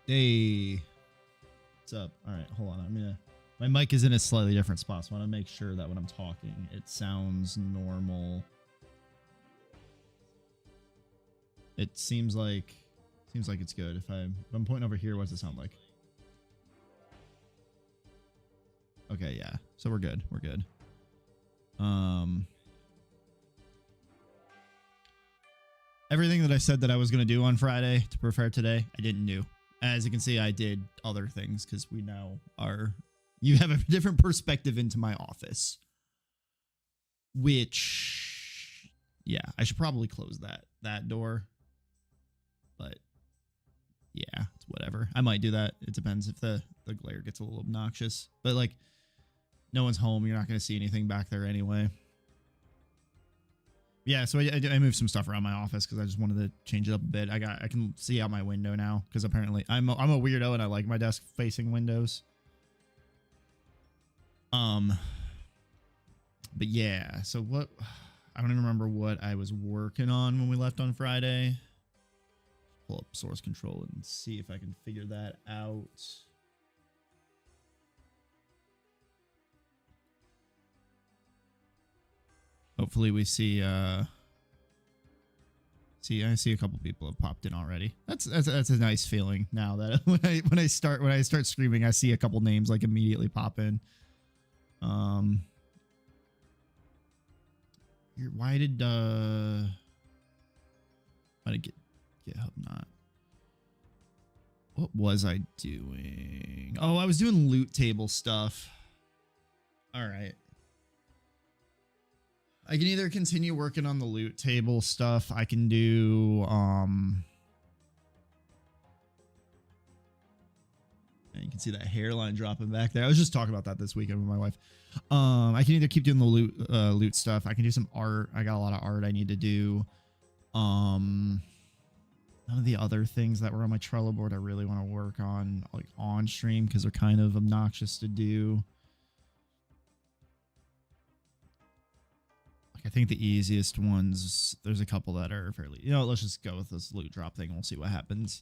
Hey, what's up? All right, hold on. My mic is in a slightly different spot, so I want to make sure that when I'm talking, it sounds normal. It seems like it's good. If I'm pointing over here, what does it sound like? Okay, yeah. So we're good. We're good. Everything that I said that I was going to do on Friday to prepare today, I didn't do. As you can see, I did other things because we now are... You have a different perspective into my office. Which... Yeah, I should probably close that door. But... Yeah, it's whatever. I might do that. It depends if the glare gets a little obnoxious. But, like, no one's home. You're not going to see anything back there anyway. Yeah, so I moved some stuff around my office because I just wanted to change it up a bit. I can see out my window now because apparently I'm a weirdo and I like my desk facing windows. But yeah, so what? I don't even remember what I was working on when we left on Friday. Pull up source control and see if I can figure that out. Hopefully we see I see a couple people have popped in already. That's a nice feeling now that when I start screaming, I see a couple names like immediately pop in. Why did GitHub not? What was I doing? Oh, I was doing loot table stuff. All right. I can either continue working on the loot table stuff. I can do, and you can see that hairline dropping back there. I was just talking about that this weekend with my wife. I can either keep doing the loot stuff. I can do some art. I got a lot of art I need to do. None of the other things that were on my Trello board I really want to work on, like on stream, because they're kind of obnoxious to do. I think the easiest ones, there's a couple that are fairly, let's just go with this loot drop thing. We'll see what happens.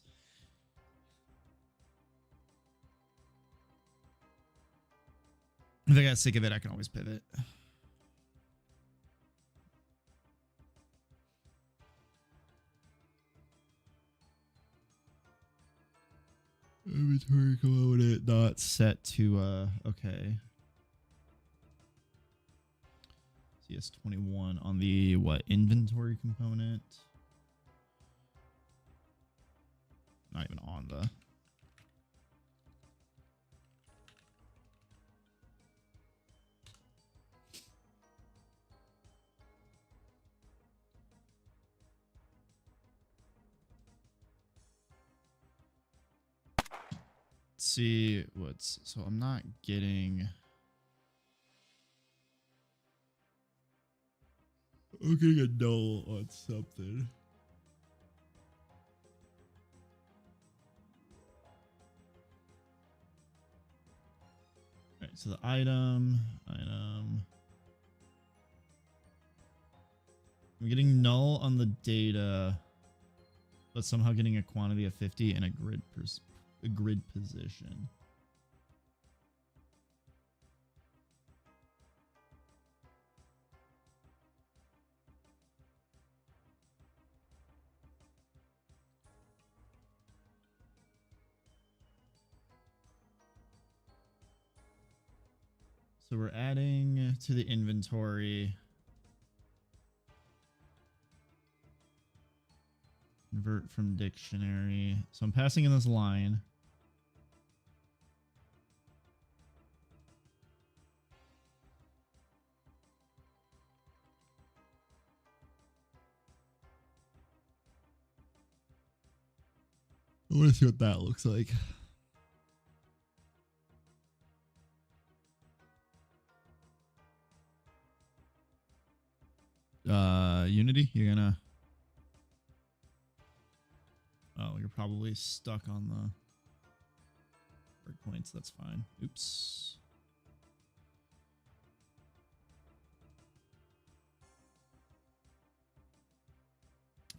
If I got sick of it, I can always pivot. Inventory component not set to, okay. CS21 on the inventory component? Not even on the... Let's see what's... So I'm not getting... I'm getting a null on something. Alright, so the item. I'm getting null on the data, but somehow getting a quantity of 50 and a grid position. So we're adding to the inventory. Convert from dictionary. So I'm passing in this line. I want to see what that looks like. Unity, you're gonna... Oh, you're probably stuck on the breakpoints. That's fine. Oops.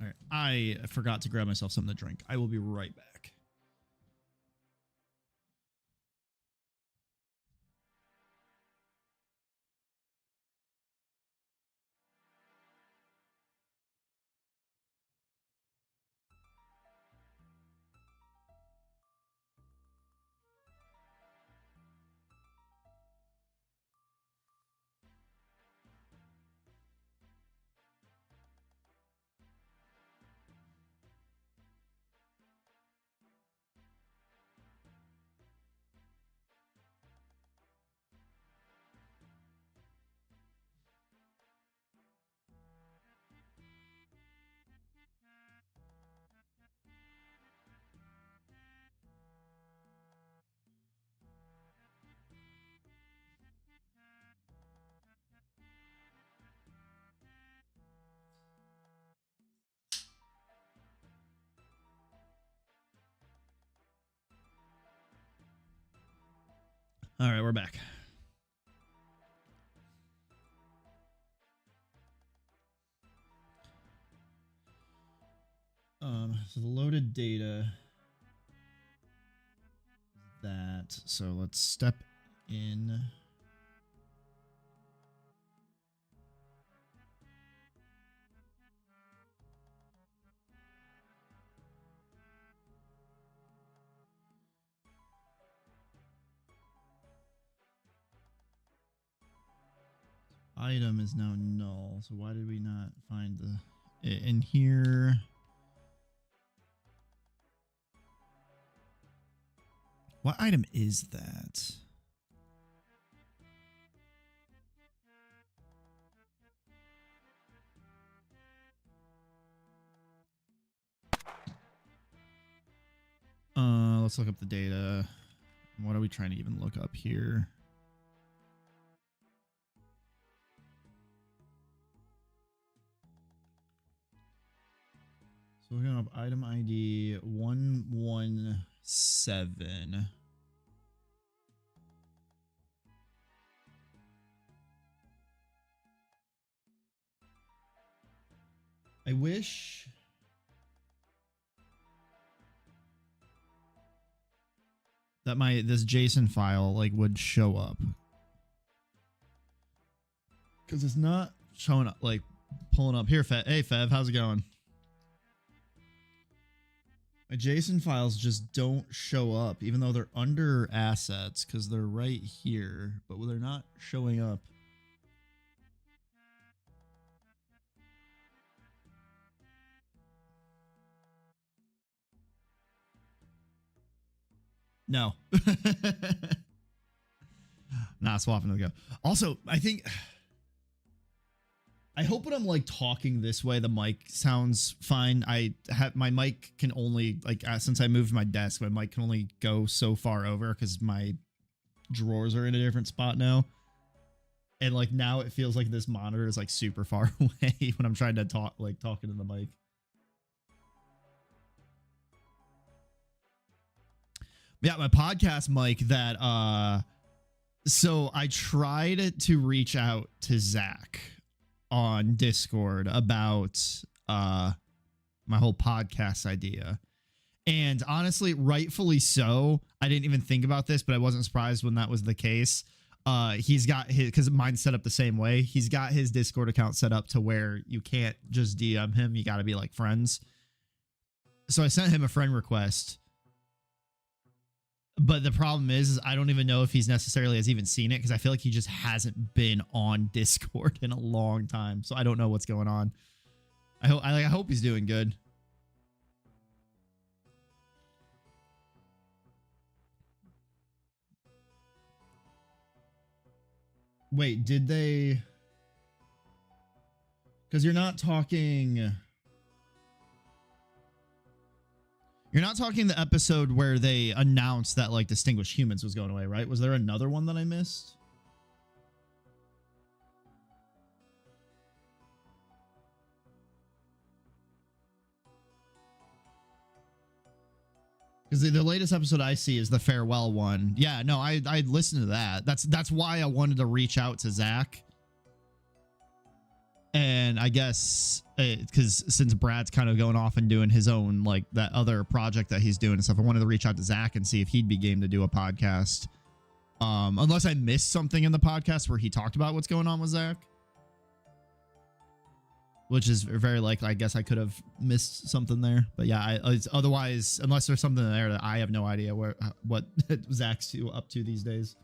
All right. I forgot to grab myself something to drink. I will be right back. All right, we're back. So the loaded data, so let's step in. Item is now null. So why did we not find the in here? What item is that? Let's look up the data. What are we trying to even look up here? So we're looking up item ID 117. I wish that this JSON file like would show up, because it's not showing up, like pulling up here. Hey Fev, how's it going? My JSON files just don't show up, even though they're under assets, because they're right here, but they're not showing up. No. Not swapping to go. Also, I hope when I'm like talking this way, the mic sounds fine. My mic can only since I moved my desk, my mic can only go so far over because my drawers are in a different spot now. And like now it feels like this monitor is like super far away when I'm trying to talking in the mic. Yeah, my podcast mic that so I tried to reach out to Zach on Discord about my whole podcast idea. And honestly, rightfully so. I didn't even think about this, but I wasn't surprised when that was the case. He's got his, because mine's set up the same way. He's got his Discord account set up to where you can't just DM him. You got to be like friends. So I sent him a friend request. But the problem is I don't even know if he's necessarily has even seen it, because I feel like he just hasn't been on Discord in a long time. So I don't know what's going on. I hope he's doing good. Wait, did they? Because you're not talking the episode where they announced that like Distinguished Humans was going away, right? Was there another one that I missed? Because the latest episode I see is the farewell one. Yeah, no, I listened to that. That's why I wanted to reach out to Zach. And I guess because since Brad's kind of going off and doing his own, like that other project that he's doing and stuff, I wanted to reach out to Zach and see if he'd be game to do a podcast. Unless I missed something in the podcast where he talked about what's going on with Zach. Which is very likely. I guess I could have missed something there. But yeah, otherwise, unless there's something there that I have no idea what Zach's up to these days.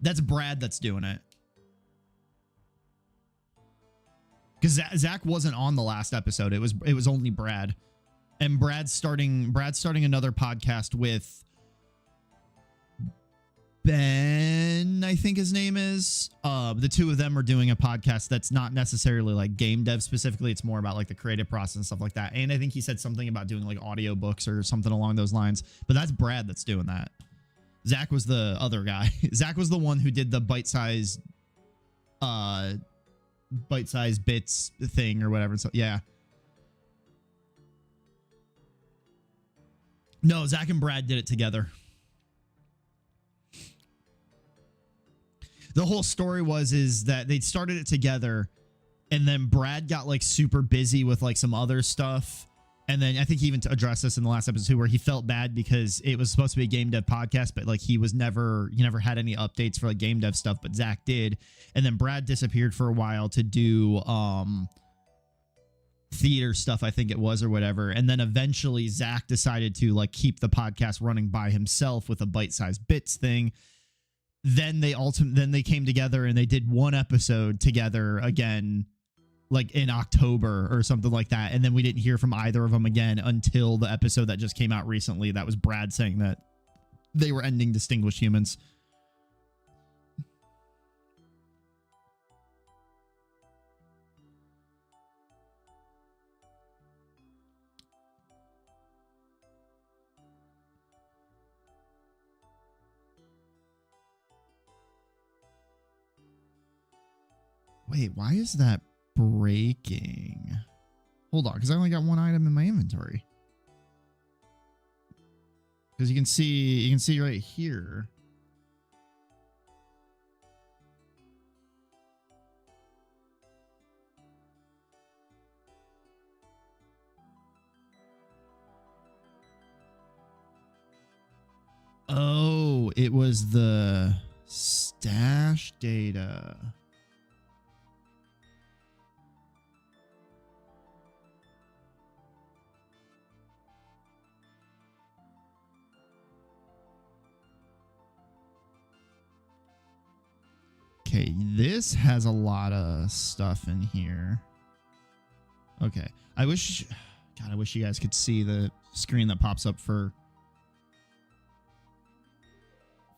That's Brad that's doing it. Because Zach wasn't on the last episode. It was only Brad. And Brad's starting another podcast with Ben, I think his name is. The two of them are doing a podcast that's not necessarily like game dev specifically. It's more about like the creative process and stuff like that. And I think he said something about doing like audiobooks or something along those lines. But that's Brad that's doing that. Zach was the other guy. Zach was the one who did the bite-sized bite-sized bits thing or whatever. So yeah. No, Zach and Brad did it together. The whole story is that they started it together, and then Brad got like super busy with like some other stuff. And then I think he even addressed this in the last episode where he felt bad because it was supposed to be a game dev podcast, but like he never had any updates for like game dev stuff, but Zach did. And then Brad disappeared for a while to do theater stuff, I think it was, or whatever. And then eventually Zach decided to like keep the podcast running by himself with a bite-sized bits thing. Then they came together and they did one episode together again, like in October or something like that. And then we didn't hear from either of them again until the episode that just came out recently. That was Brad saying that they were ending Distinguished Humans. Wait, why is that breaking? Hold on, because I only got one item in my inventory. Because you can see right here. Oh, it was the stash data. Okay, this has a lot of stuff in here. Okay, I wish you guys could see the screen that pops up for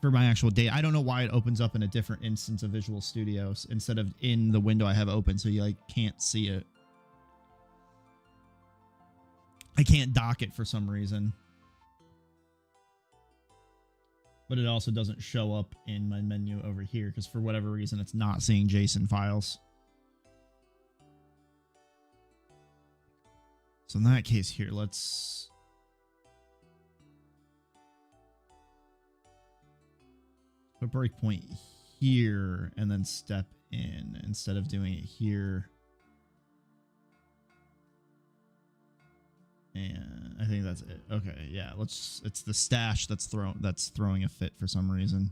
my actual data. I don't know why it opens up in a different instance of Visual Studio instead of in the window I have open, so you like can't see it. I can't dock it for some reason. But it also doesn't show up in my menu over here because for whatever reason it's not seeing JSON files. So in that case here, let's put breakpoint here and then step in instead of doing it here. And I think that's it. Okay, yeah, it's the stash that's throwing a fit for some reason.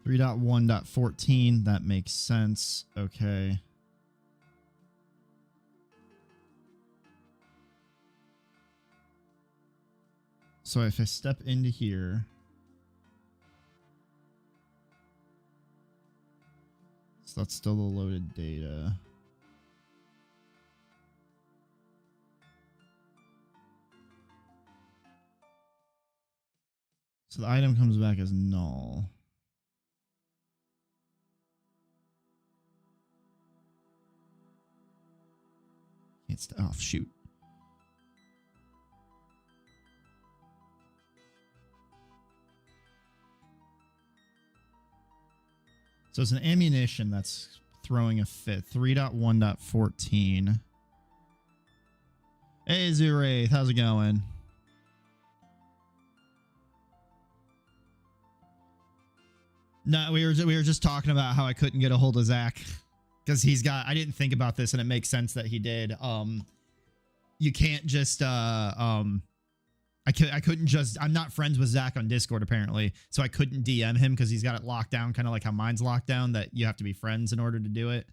.1.14, that makes sense. Okay. So if I step into here, so that's still the loaded data. So the item comes back as null. It's oh shoot. So it's an ammunition that's throwing a fit. 3.1.14. Hey, Zuraith, how's it going? No, we were just talking about how I couldn't get a hold of Zach because he's got. I didn't think about this, and it makes sense that he did. You can't just I couldn't just. I'm not friends with Zach on Discord apparently, so I couldn't DM him because he's got it locked down, kind of like how mine's locked down. That you have to be friends in order to do it.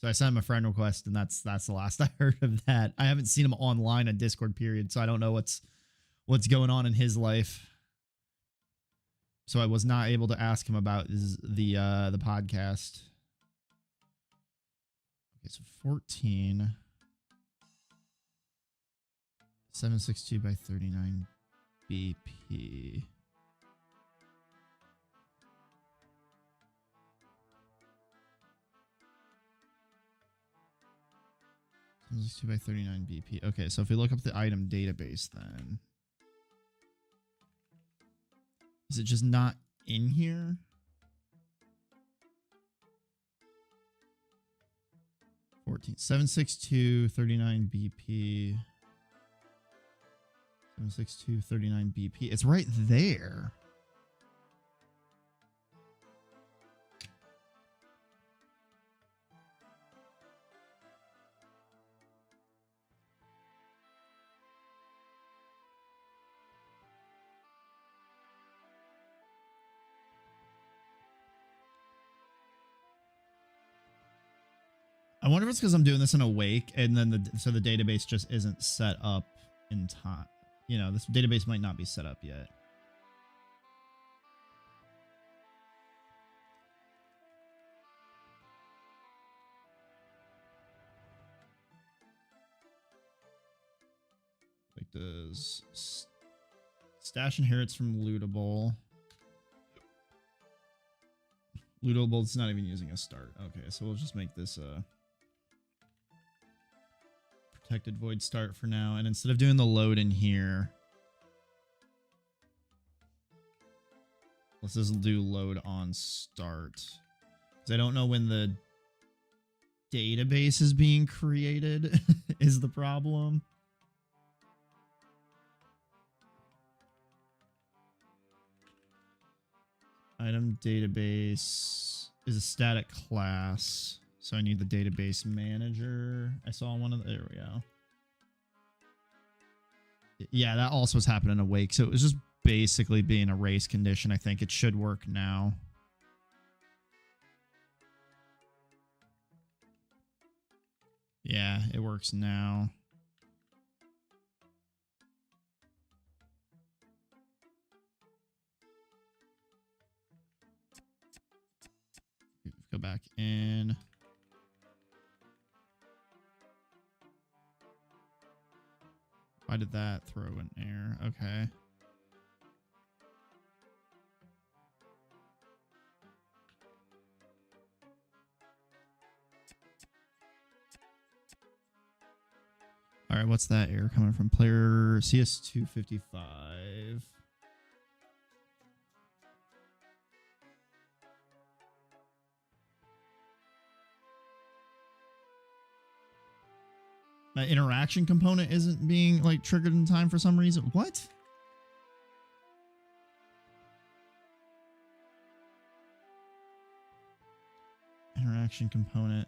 So I sent him a friend request, and that's the last I heard of that. I haven't seen him online on Discord, period. So I don't know what's going on in his life. So I was not able to ask him about the podcast. Okay, so 14. 762 by 39 BP. Two by 39 BP. Okay, so if we look up the item database, then is it just not in here? $14 762 39 BP 762 39 BP. It's right there. I wonder if it's because I'm doing this in Awake, and then so the database just isn't set up in time. You know, this database might not be set up yet. Like does stash inherits from lootable. Lootable, it's not even using a start. Okay, so we'll just make this a protected void start for now. And instead of doing the load in here, let's just do load on start. Because I don't know when the database is being created is the problem. Item database is a static class. So I need the database manager. I saw one of the, there we go. Yeah, that also was happening Awake. So it was just basically being a race condition. I think it should work now. Yeah, it works now. Go back in. Why did that throw an error? Okay. All right, what's that error coming from? Player CS255. My interaction component isn't being like triggered in time for some reason. What? Interaction component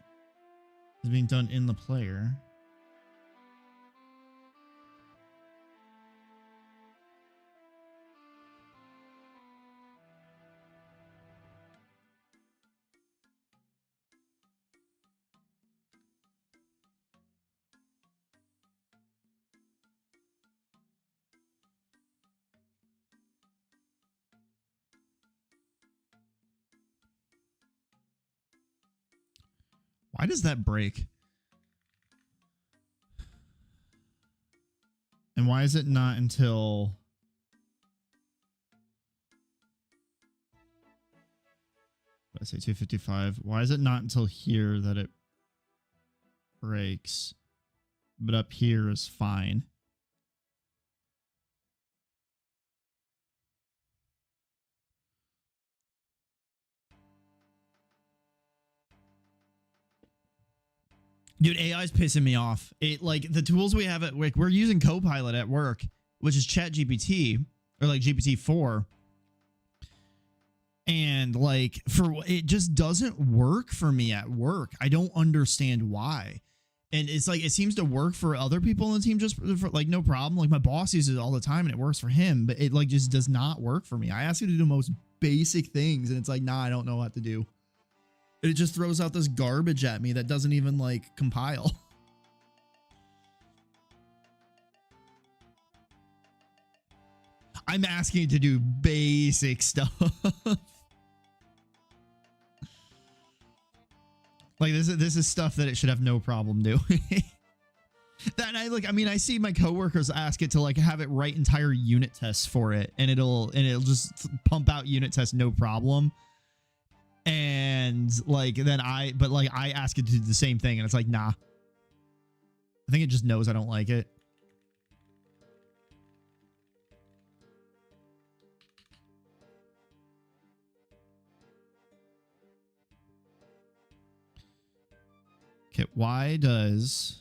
is being done in the player. Why does that break? And why is it not until... What did I say, 255? Why is it not until here that it breaks? But up here is fine. Dude, AI is pissing me off. It like the tools we have at work, we're using Copilot at work, which is ChatGPT or like GPT-4. And like it just doesn't work for me at work. I don't understand why. And it's like it seems to work for other people in the team just for like no problem. Like my boss uses it all the time and it works for him, but it like just does not work for me. I ask it to do the most basic things and it's like, nah, I don't know what to do. It just throws out this garbage at me that doesn't even like compile. I'm asking it to do basic stuff. Like this is stuff that it should have no problem doing. That I mean, I see my coworkers ask it to like have it write entire unit tests for it, and it'll just pump out unit tests no problem. And like then I ask it to do the same thing and it's like, nah. I think it just knows I don't like it. Okay, why does...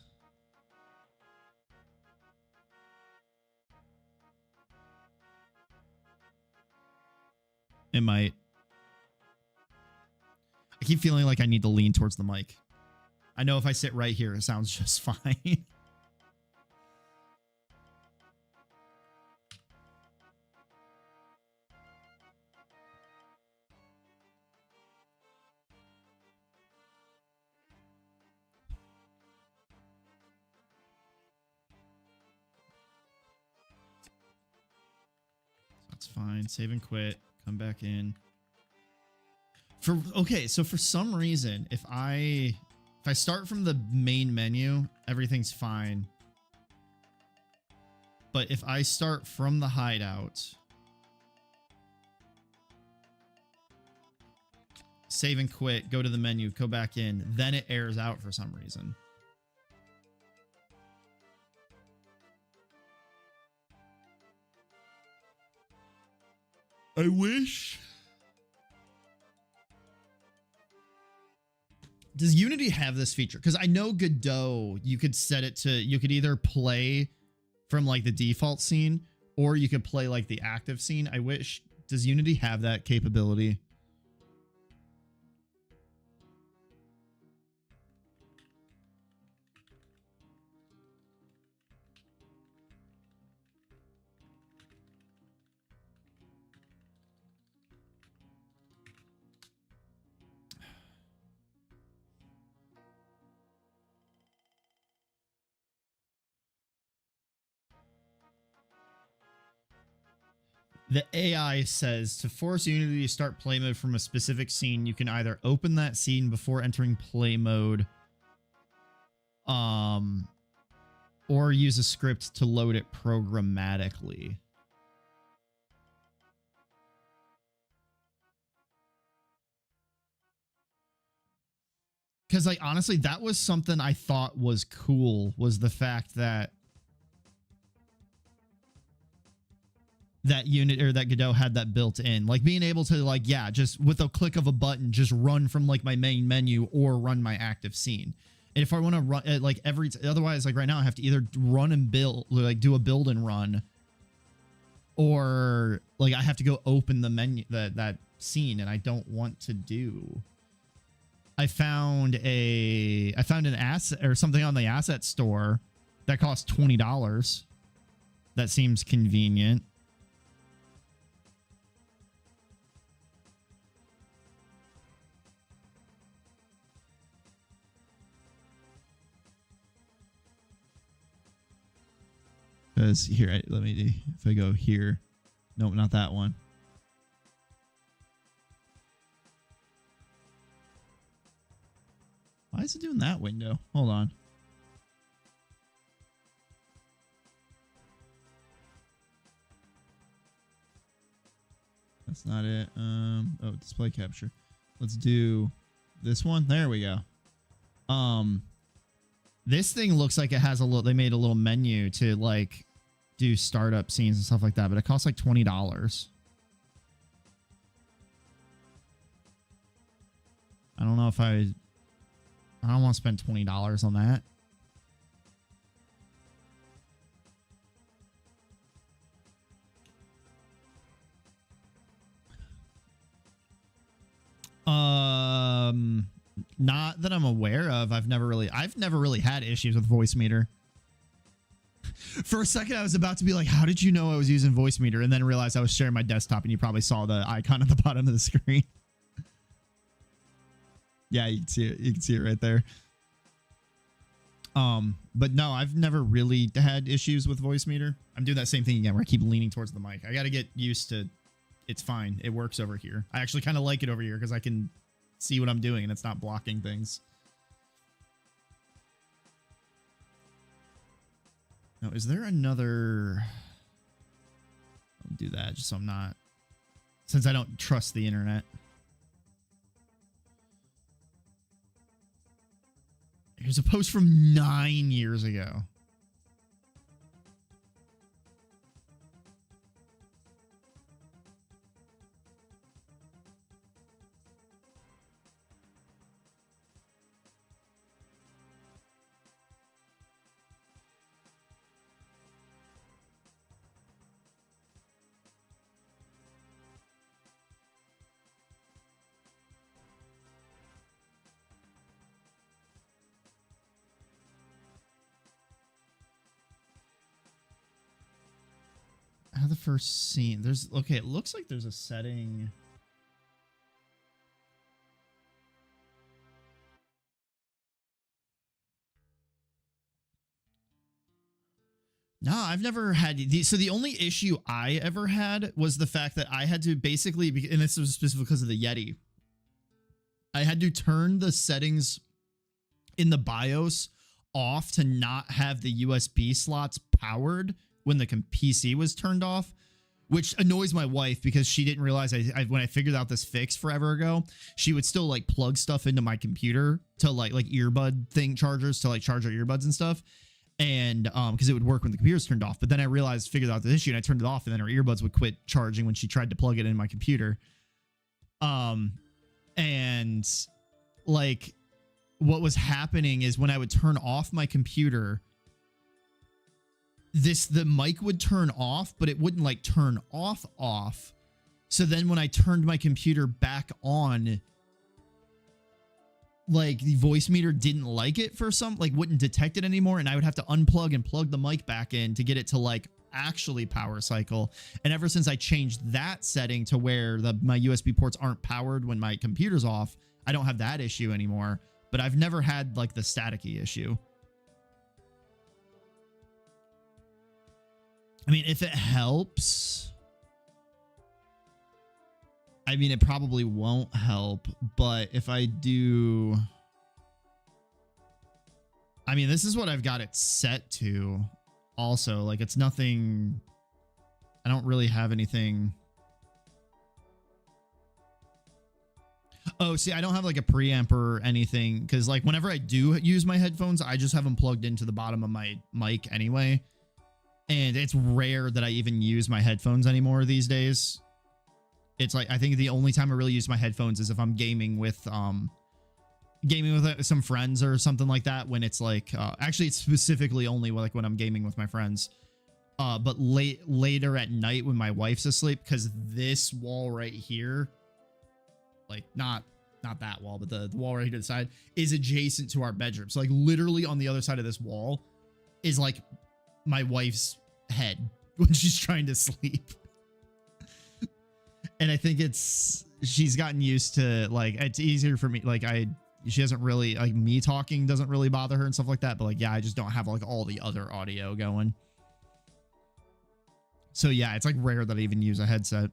It might. I keep feeling like I need to lean towards the mic. I know if I sit right here, it sounds just fine. That's fine. Save and quit. Come back in. Okay, so for some reason, if I start from the main menu, everything's fine. But if I start from the hideout, save and quit, go to the menu, go back in, then it airs out for some reason. I wish. Does Unity have this feature? Because I know Godot, you could set it to, you could either play from like the default scene or you could play like the active scene. I wish, does Unity have that capability? The AI says to force Unity to start play mode from a specific scene, you can either open that scene before entering play mode, or use a script to load it programmatically. Because, like, honestly, that was something I thought was cool, was the fact that that Godot had that built in, like being able to, like, yeah, just with a click of a button, just run from like my main menu or run my active scene. And if I want to run like otherwise, like right now I have to either run and build, like do a build and run, or like I have to go open the menu, that scene, and I don't want to do. I found an asset or something on the asset store that costs $20. That seems convenient. Because here, let me do, if I go here, nope, not that one. Why is it doing that window? Hold on. That's not it. Oh, display capture. Let's do this one. There we go. This thing looks like it has a little, they made a little menu to like do startup scenes and stuff like that, but it costs like $20. I don't know if I don't want to spend $20 on that. Not that I'm aware of. I've never really had issues with voice meter. For a second, I was about to be like, how did you know I was using voice meter? And then realized I was sharing my desktop, and you probably saw the icon at the bottom of the screen. Yeah, you can see it. You can see it right there. But no, I've never really had issues with voice meter. I'm doing that same thing again where I keep leaning towards the mic. I got to get used to, it's fine. It works over here. I actually kind of like it over here because I can see what I'm doing and it's not blocking things. Now, is there another... I'll do that just so I'm not... Since I don't trust the internet. Here's a post from 9 years ago. first seen. There's okay. It looks like there's a setting. No, I've never had so the only issue I ever had was the fact that I had to basically, and this was specifically because of the Yeti, I had to turn the settings in the BIOS off to not have the USB slots powered when the PC was turned off, which annoys my wife because she didn't realize when I figured out this fix forever ago, she would still like plug stuff into my computer to like earbud thing chargers to like charge our earbuds and stuff. And because it would work when the computer's turned off. But then I figured out the issue and I turned it off, and then her earbuds would quit charging when she tried to plug it in my computer. And like what was happening is when I would turn off my computer, the mic would turn off, but it wouldn't like turn off. So then when I turned my computer back on, like the voice meter didn't like it for wouldn't detect it anymore, and I would have to unplug and plug the mic back in to get it to like actually power cycle. And ever since I changed that setting to where my USB ports aren't powered when my computer's off, I don't have that issue anymore. But I've never had like the staticky issue. I mean, if it helps, I mean, it probably won't help, but if I do, I mean, this is what I've got it set to also. Like, it's nothing, I don't really have anything. Oh, see, I don't have like a preamp or anything, because like whenever I do use my headphones, I just have them plugged into the bottom of my mic anyway. And it's rare that I even use my headphones anymore these days. It's like, I think the only time I really use my headphones is if I'm gaming with some friends or something like that, when it's like, actually it's specifically only like when I'm gaming with my friends. But later at night when my wife's asleep, because this wall right here, like not that wall, but the wall right here to the side is adjacent to our bedroom. So like literally on the other side of this wall is like my wife's head when she's trying to sleep. And I think she's gotten used to, like, it's easier for me. Like she doesn't really, like, me talking doesn't really bother her and stuff like that. But like, yeah, I just don't have like all the other audio going. So yeah, it's like rare that I even use a headset.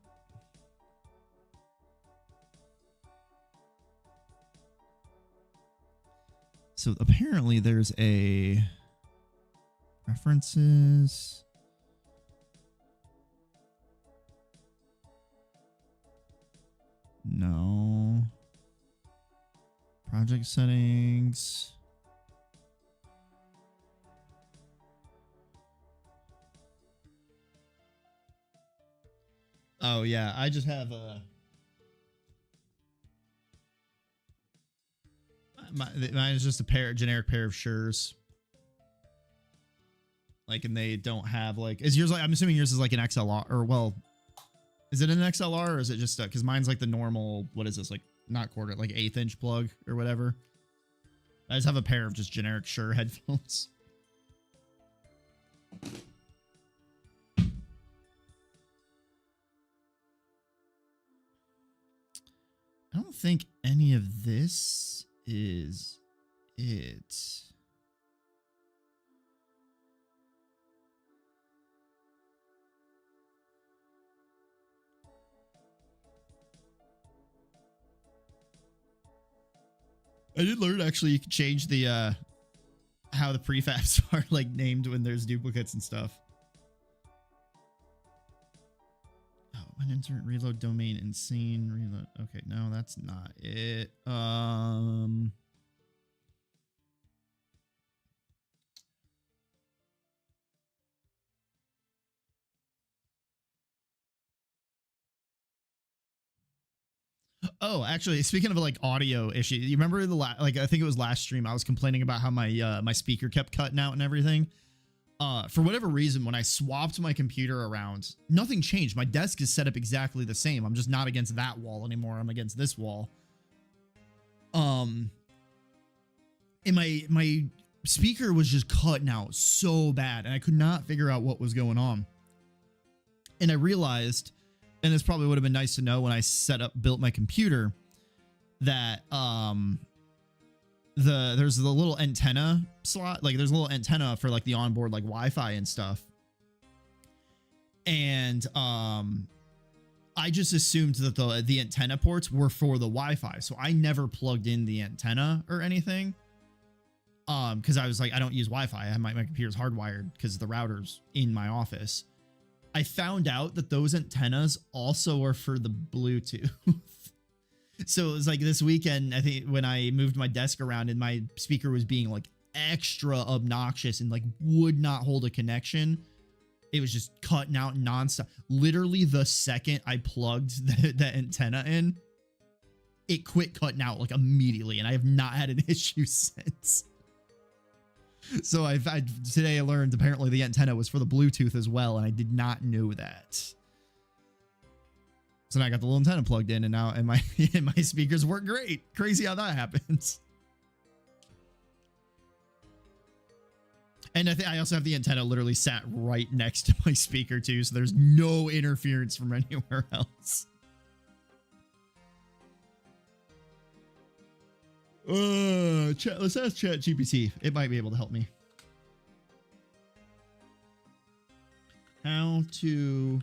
So apparently there's a preferences. No. Project settings. Oh yeah, I just have a mine is just a generic pair of Sures. Like, and they don't have like, is yours like, I'm assuming yours is like an XLR, or well, is it an XLR or is it just because mine's like the normal, what is this, like not quarter, like 1/8 inch plug or whatever. I just have a pair of just generic Shure headphones. I don't think any of this is it. I did learn actually you can change the how the prefabs are like named when there's duplicates and stuff. Oh, when insert reload domain insane reload. Okay, no, that's not it. Oh, actually, speaking of like audio issue, you remember like I think it was last stream I was complaining about how my my speaker kept cutting out and everything. For whatever reason, when I swapped my computer around, nothing changed. My desk is set up exactly the same. I'm just not against that wall anymore. I'm against this wall. And my speaker was just cutting out so bad, and I could not figure out what was going on. And I realized, and this probably would have been nice to know when I built my computer, that there's the little antenna slot, like there's a little antenna for like the onboard like Wi-Fi and stuff. And I just assumed that the antenna ports were for the Wi-Fi, so I never plugged in the antenna or anything. Because I was like, I don't use Wi-Fi. I have my computer's hardwired because the router's in my office. I found out that those antennas also are for the Bluetooth. So it was like this weekend, I think, when I moved my desk around and my speaker was being like extra obnoxious and like would not hold a connection. It was just cutting out nonstop. Literally the second I plugged the antenna in, it quit cutting out like immediately, and I have not had an issue since. So today I learned apparently the antenna was for the Bluetooth as well, and I did not know that. So now I got the little antenna plugged in, and now my speakers work great. Crazy how that happens. And I also have the antenna literally sat right next to my speaker too, so there's no interference from anywhere else. Let's ask ChatGPT. It might be able to help me. How to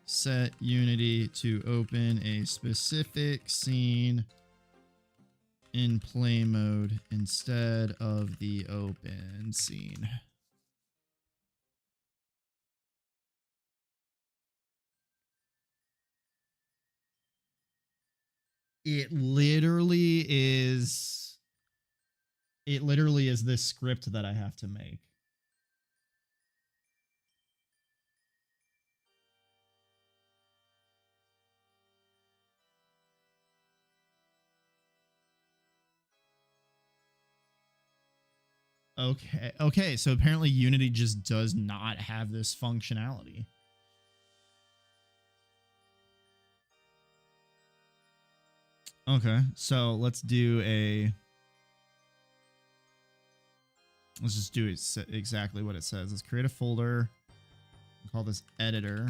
set Unity to open a specific scene in play mode instead of the open scene. It literally is this script that I have to make. Okay, so apparently Unity just does not have this functionality. Okay, so let's just do it exactly what it says. Let's create a folder. Call this editor.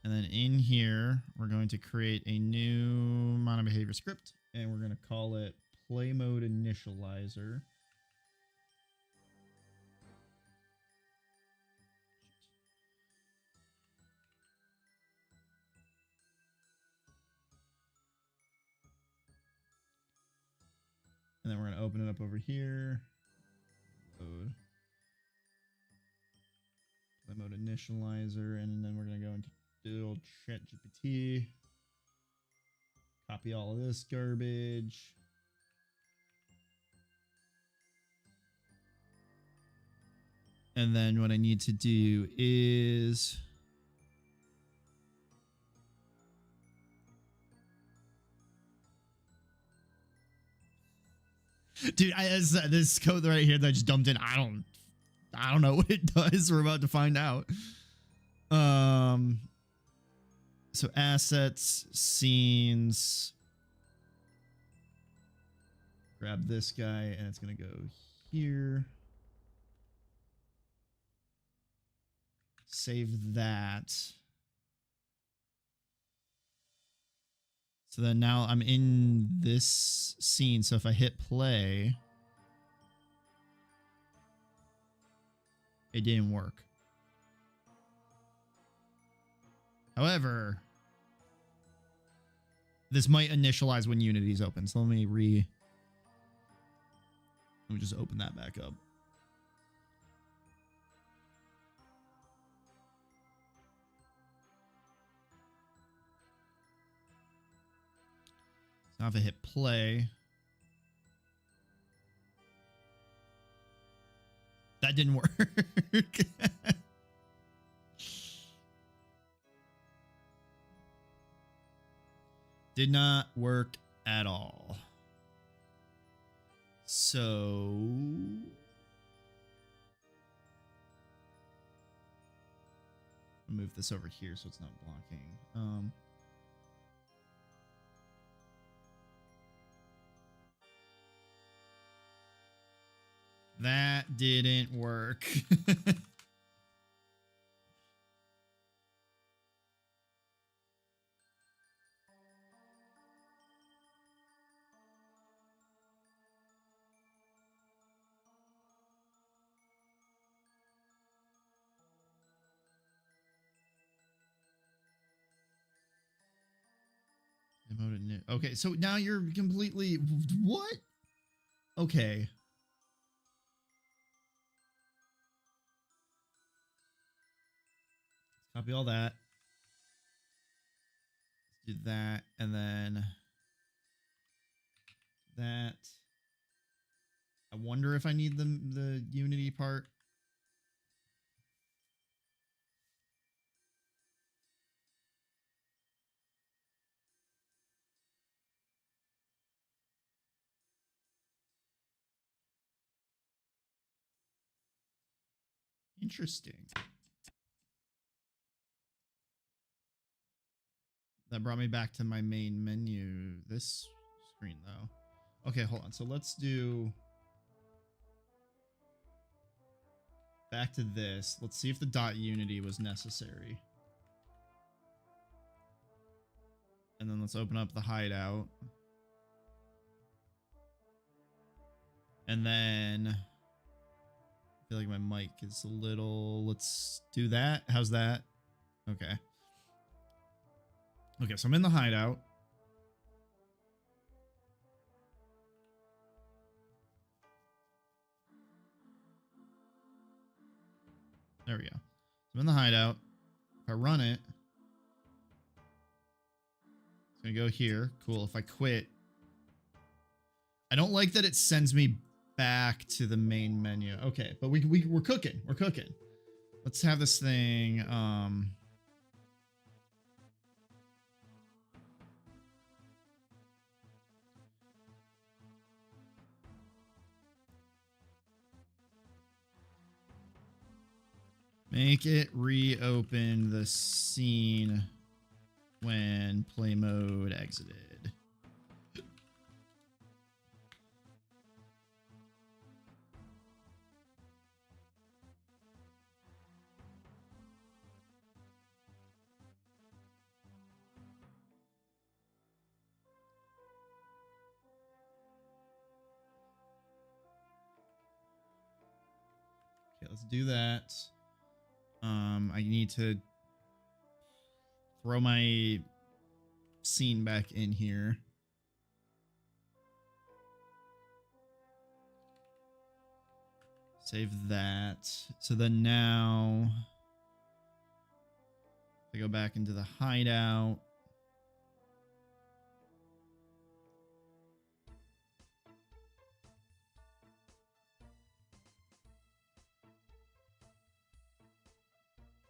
And then in here, we're going to create a new mono behavior script, and we're going to call it play mode initializer. And then we're going to open it up over here. Play mode initializer, and then we're going to go into the old ChatGPT. Copy all of this garbage. And then what I need to do is dude, this code right here that I just dumped in, I don't know what it does. We're about to find out. So assets, scenes. Grab this guy, and it's gonna go here. Save that. So then now I'm in this scene. So if I hit play, it didn't work. However, this might initialize when Unity's open. So let me just open that back up. Now if I hit play, that didn't work. Did not work at all. So I'll move this over here so it's not blocking. That didn't work. Okay, so now you're completely what? Okay. Copy all that. Let's do that, and then that. I wonder if I need the Unity part. Interesting. That brought me back to my main menu. This screen though. Okay, hold on. So let's do back to this. Let's see if the .unity was necessary. And then let's open up the hideout. And then I feel like my mic is a little, let's do that. How's that? Okay. Okay, so I'm in the hideout. There we go. So I'm in the hideout. If I run it, it's gonna go here. Cool. If I quit, I don't like that it sends me back to the main menu. Okay, but we're cooking. We're cooking. Let's have this thing. Make it reopen the scene when play mode exited. Okay, let's do that. I need to throw my scene back in here. Save that. So then now I go back into the hideout.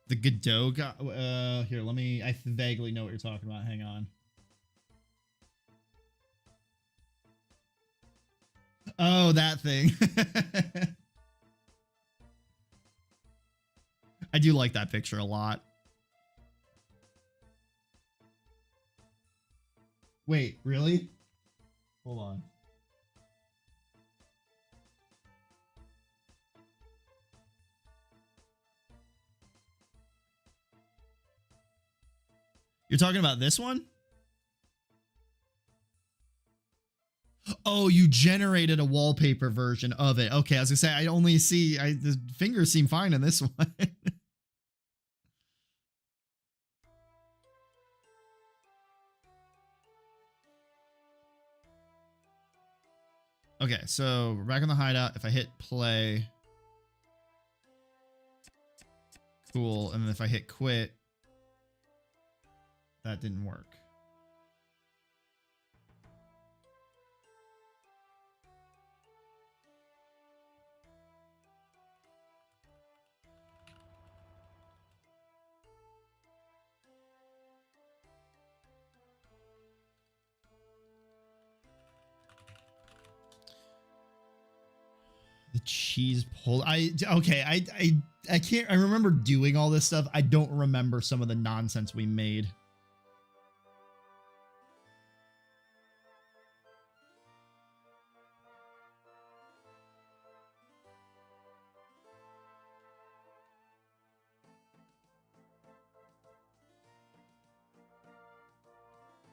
The Godot guy. Here, let me. I vaguely know what you're talking about. Hang on. Oh, that thing. I do like that picture a lot. Wait, really? Hold on. You're talking about this one? Oh, you generated a wallpaper version of it. Okay, I was gonna say I only see the fingers seem fine in this one. Okay, so we're back in the hideout. If I hit play, cool, and then if I hit quit, that didn't work. The cheese pull. I can't. I remember doing all this stuff. I don't remember some of the nonsense we made.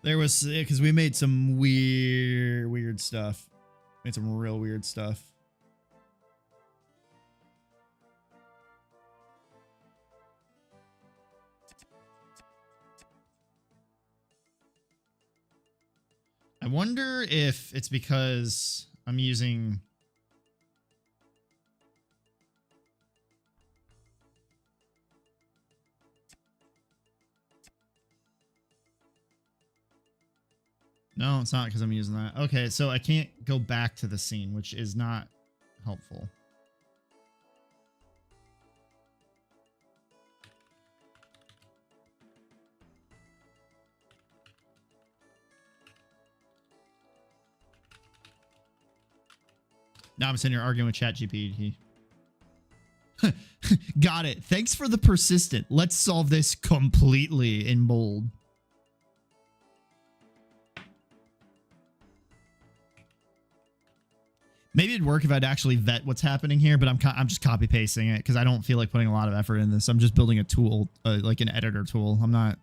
There was because we made some weird stuff. Made some real weird stuff. wonder if it's because I'm using... No, it's not because I'm using that. Okay, so I can't go back to the scene, which is not helpful. Now I'm sitting here arguing with ChatGPT. Got it. Thanks for the persistent. Let's solve this completely in bold. Maybe it'd work if I'd actually vet what's happening here, but I'm just copy pasting it because I don't feel like putting a lot of effort in this. I'm just building a tool, like an editor tool. I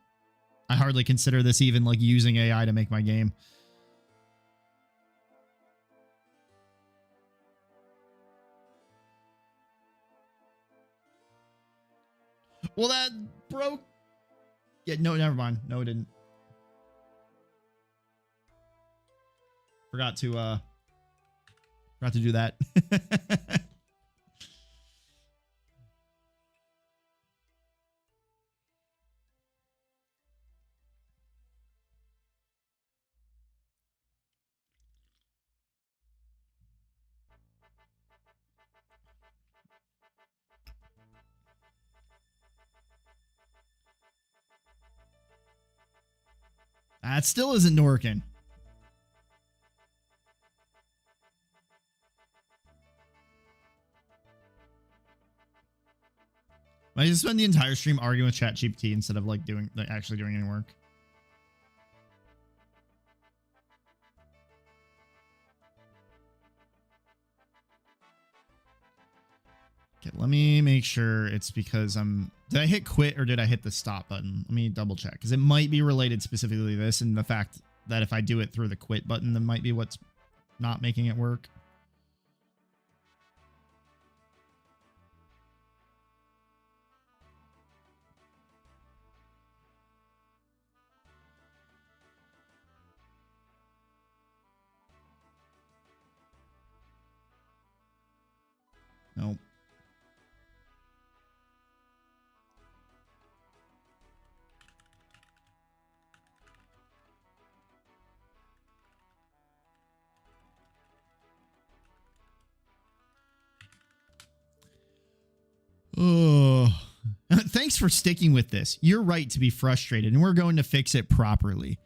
hardly consider this even like using AI to make my game. Well, that broke. Yeah, no, never mind. No, it didn't. Forgot to do that. That still isn't working. I just spend the entire stream arguing with ChatGPT instead of like actually doing any work. Okay, let me make sure it's because did I hit quit or did I hit the stop button? Let me double check because it might be related specifically to this and the fact that if I do it through the quit button, that might be what's not making it work. Nope. Oh, thanks for sticking with this. You're right to be frustrated, and we're going to fix it properly.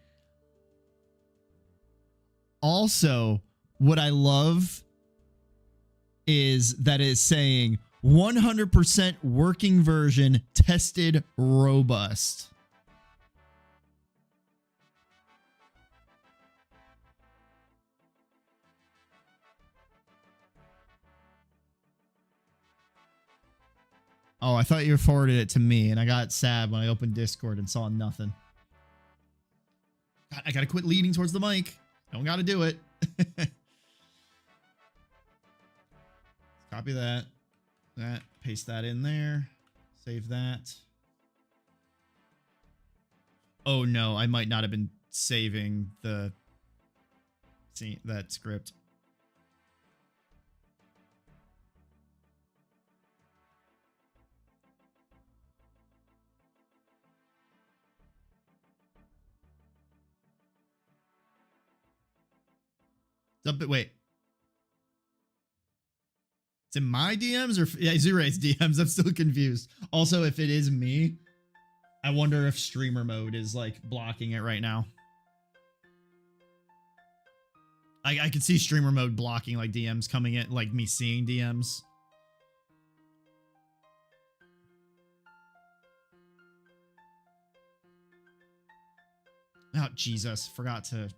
Also, what I love is that it's saying 100% working version tested robust. Oh, I thought you forwarded it to me, and I got sad when I opened Discord and saw nothing. God, I gotta quit leaning towards the mic. I don't gotta do it. Copy that. Paste that in there. Save that. Oh no, I might not have been saving that script. Wait. It's in my DMs or yeah, Zuray's DMs. I'm still confused. Also, if it is me, I wonder if streamer mode is like blocking it right now. I can see streamer mode blocking like DMs coming in, like me seeing DMs. Oh, Jesus. Forgot to...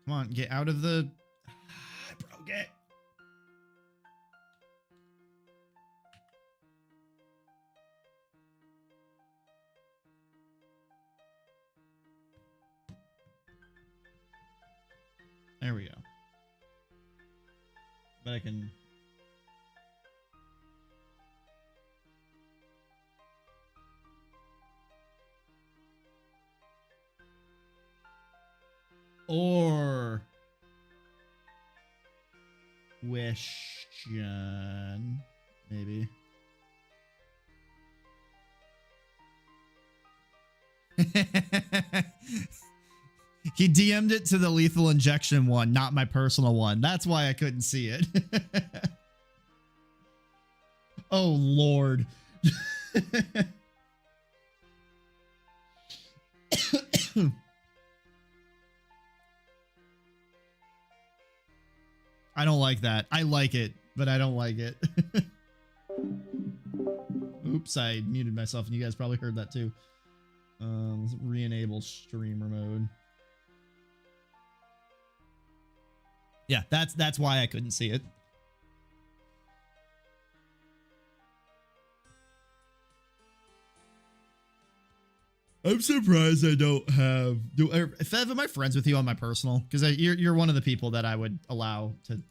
Come on, get out of the... I broke it. There we go. But I can... or question, maybe. He DM'd it to the lethal injection one, not my personal one. That's why I couldn't see it. Oh, Lord. I don't like that. I like it, but I don't like it. Oops, I muted myself, and you guys probably heard that too. Let's re-enable streamer mode. Yeah, that's why I couldn't see it. I'm surprised I don't have. If I have my friends with you on my personal, because you're one of the people that I would allow to,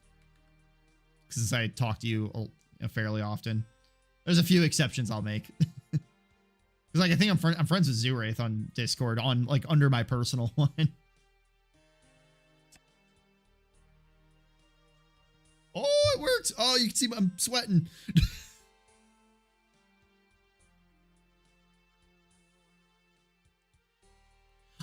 because I talk to you fairly often. There's a few exceptions I'll make. Because like I think I'm friends with Zuraith on Discord on like under my personal one. Oh, it works! Oh, you can see I'm sweating.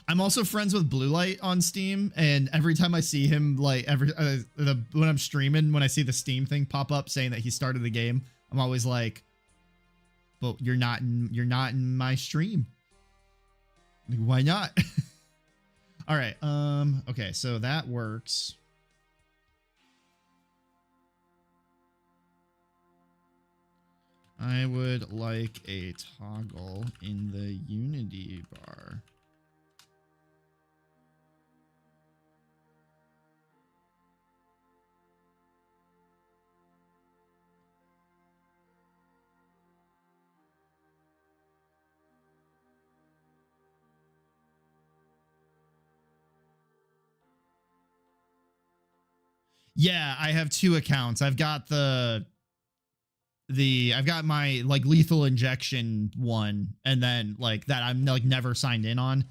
I'm also friends with Blue Light on Steam, and every time I see him, like when I'm streaming, when I see the Steam thing pop up saying that he started the game, I'm always like, "But you're not in my stream. Like, why not?" All right. Okay, so that works. I would like a toggle in the Unity bar. Yeah, I have two accounts. I've got I've got my like lethal injection one, and then like that I'm like never signed in on.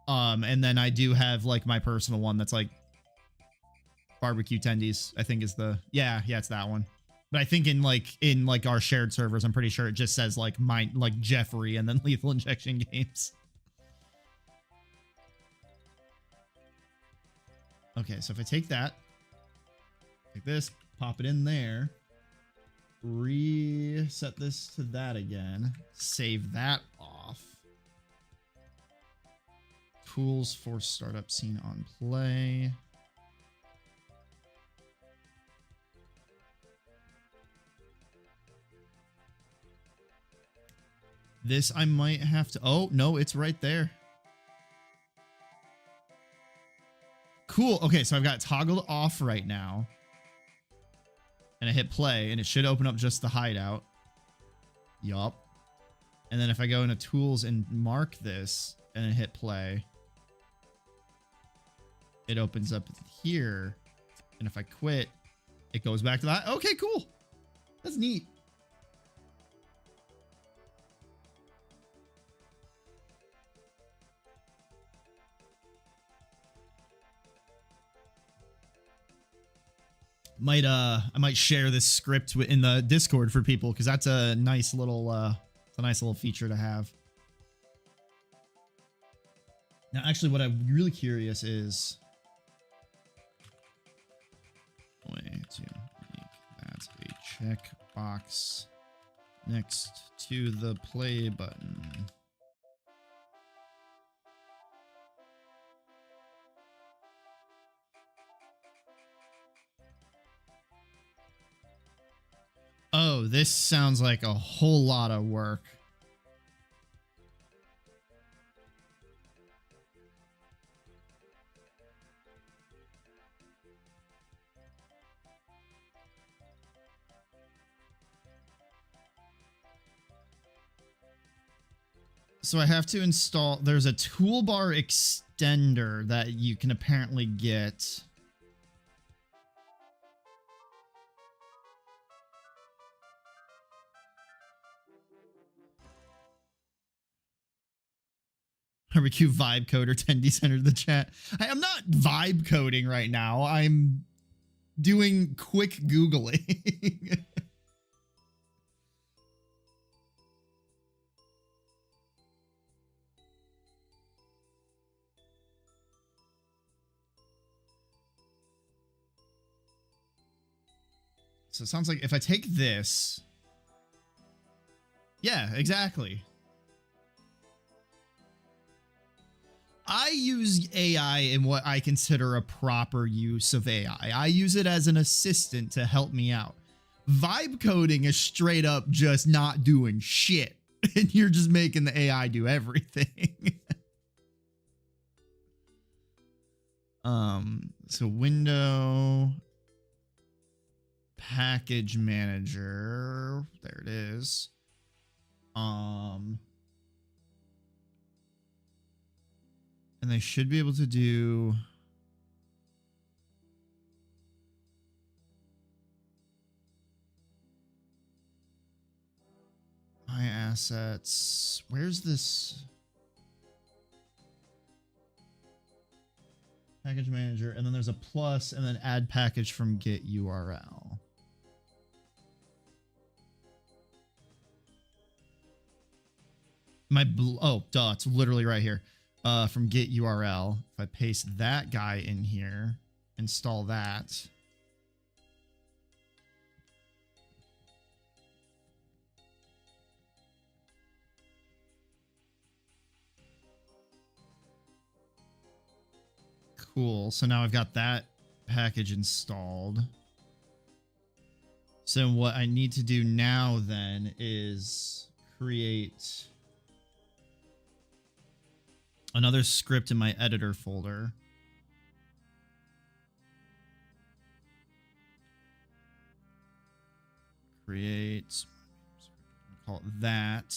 And then I do have like my personal one that's like barbecue tendies, I think is yeah, it's that one. But I think in like our shared servers, I'm pretty sure it just says like like Jeffrey and then lethal injection games. Okay, so if I take that, like this, pop it in there, reset this to that again, save that off. Tools for startup scene on play. This I might have to, oh no, it's right there. Cool. Okay, so I've got it toggled off right now. And I hit play, and it should open up just the hideout. Yup. And then if I go into tools and mark this, and then hit play, it opens up here. And if I quit, it goes back to that. Okay, cool. That's neat. I might share this script in the Discord for people, because that's a nice little feature to have. Now, actually, what I'm really curious is way to make that a checkbox next to the play button. Oh, this sounds like a whole lot of work. So I have to install, there's a toolbar extender that you can apparently get. Barbecue vibe coder 10D centered the chat. I'm not vibe coding right now. I'm doing quick Googling. So it sounds like if I take this. Yeah, exactly. I use AI in what I consider a proper use of AI. I use it as an assistant to help me out. Vibe coding is straight up just not doing shit. And you're just making the AI do everything. So window package manager. There it is. And they should be able to do my assets. Where's this package manager? And then there's a plus and then add package from get URL. Oh, duh, it's literally right here. From get URL. If I paste that guy in here, install that. Cool. So now I've got that package installed. So what I need to do now then is create another script in my editor folder. Create, call it that.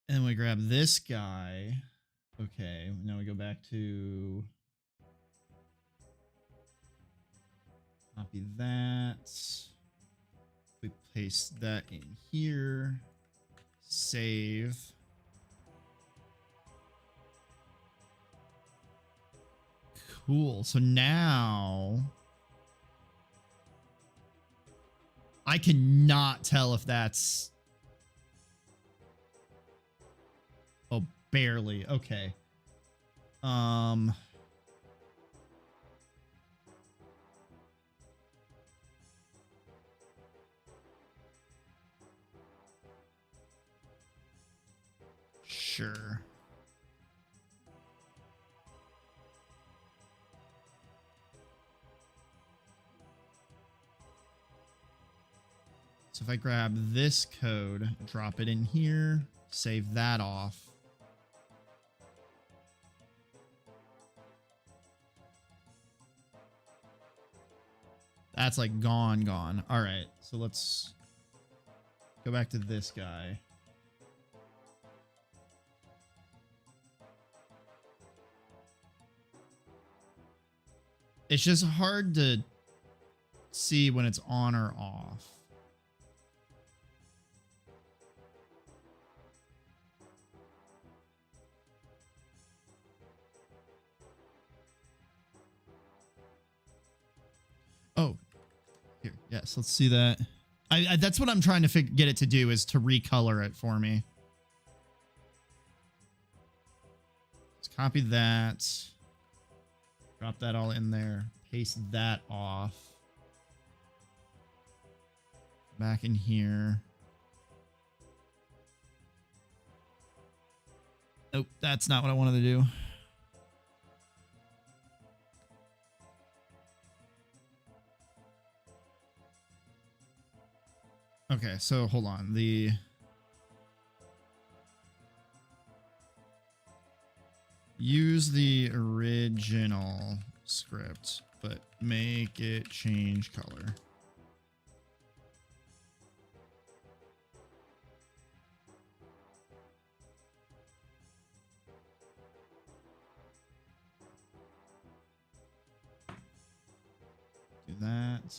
And then we grab this guy. Okay, now we go back to copy that. We paste that in here. Save. Cool. So now I cannot tell if that's... Oh, barely. Okay. Sure. So if I grab this code, drop it in here, save that off. That's like gone. All right. So let's go back to this guy. It's just hard to see when it's on or off. Oh, here. Yes, let's see that. That's what I'm trying to get it to do, is to recolor it for me. Let's copy that. Drop that all in there. Paste that off. Back in here. Nope, that's not what I wanted to do. Okay, so hold on. Use the original script, but make it change color. Do that.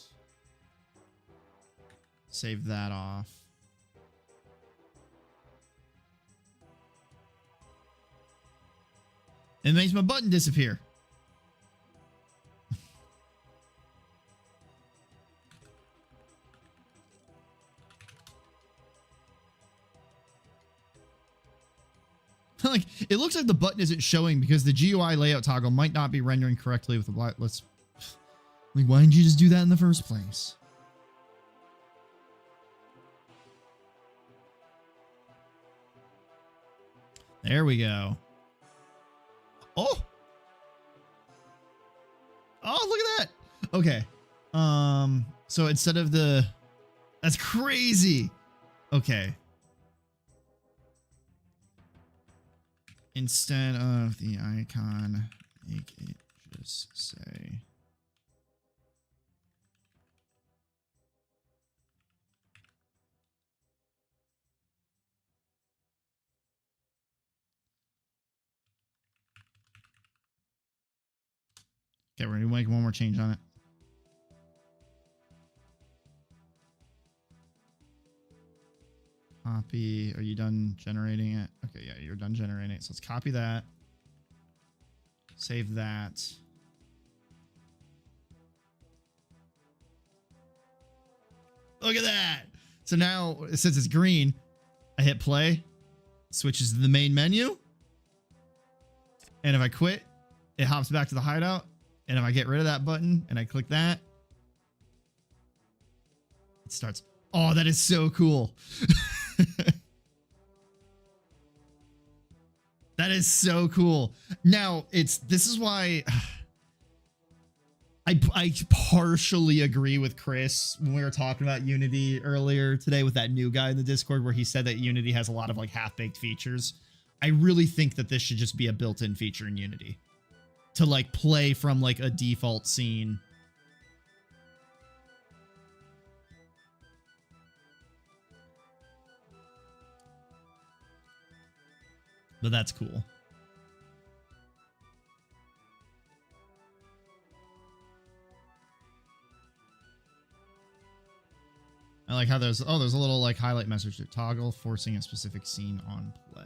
Save that off. It makes my button disappear. Like, it looks like the button isn't showing because the GUI layout toggle might not be rendering correctly with the black. Let's. Like, why didn't you just do that in the first place? There we go. Oh. Oh, look at that. Okay. So instead of the, that's crazy. Okay. Instead of the icon, make it just say. Okay, we're gonna make one more change on it. Copy. Are you done generating it? Okay, yeah, you're done generating it. So let's copy that. Save that. Look at that. So now, since it's green, I hit play, switches to the main menu. And if I quit, it hops back to the hideout. And if I get rid of that button and I click that, it starts. Oh, that is so cool. That is so cool. Now, this is why I partially agree with Chris when we were talking about Unity earlier today with that new guy in the Discord where he said that Unity has a lot of like half-baked features. I really think that this should just be a built-in feature in Unity to like play from like a default scene. But that's cool. I like how there's a little like highlight message to toggle forcing a specific scene on play.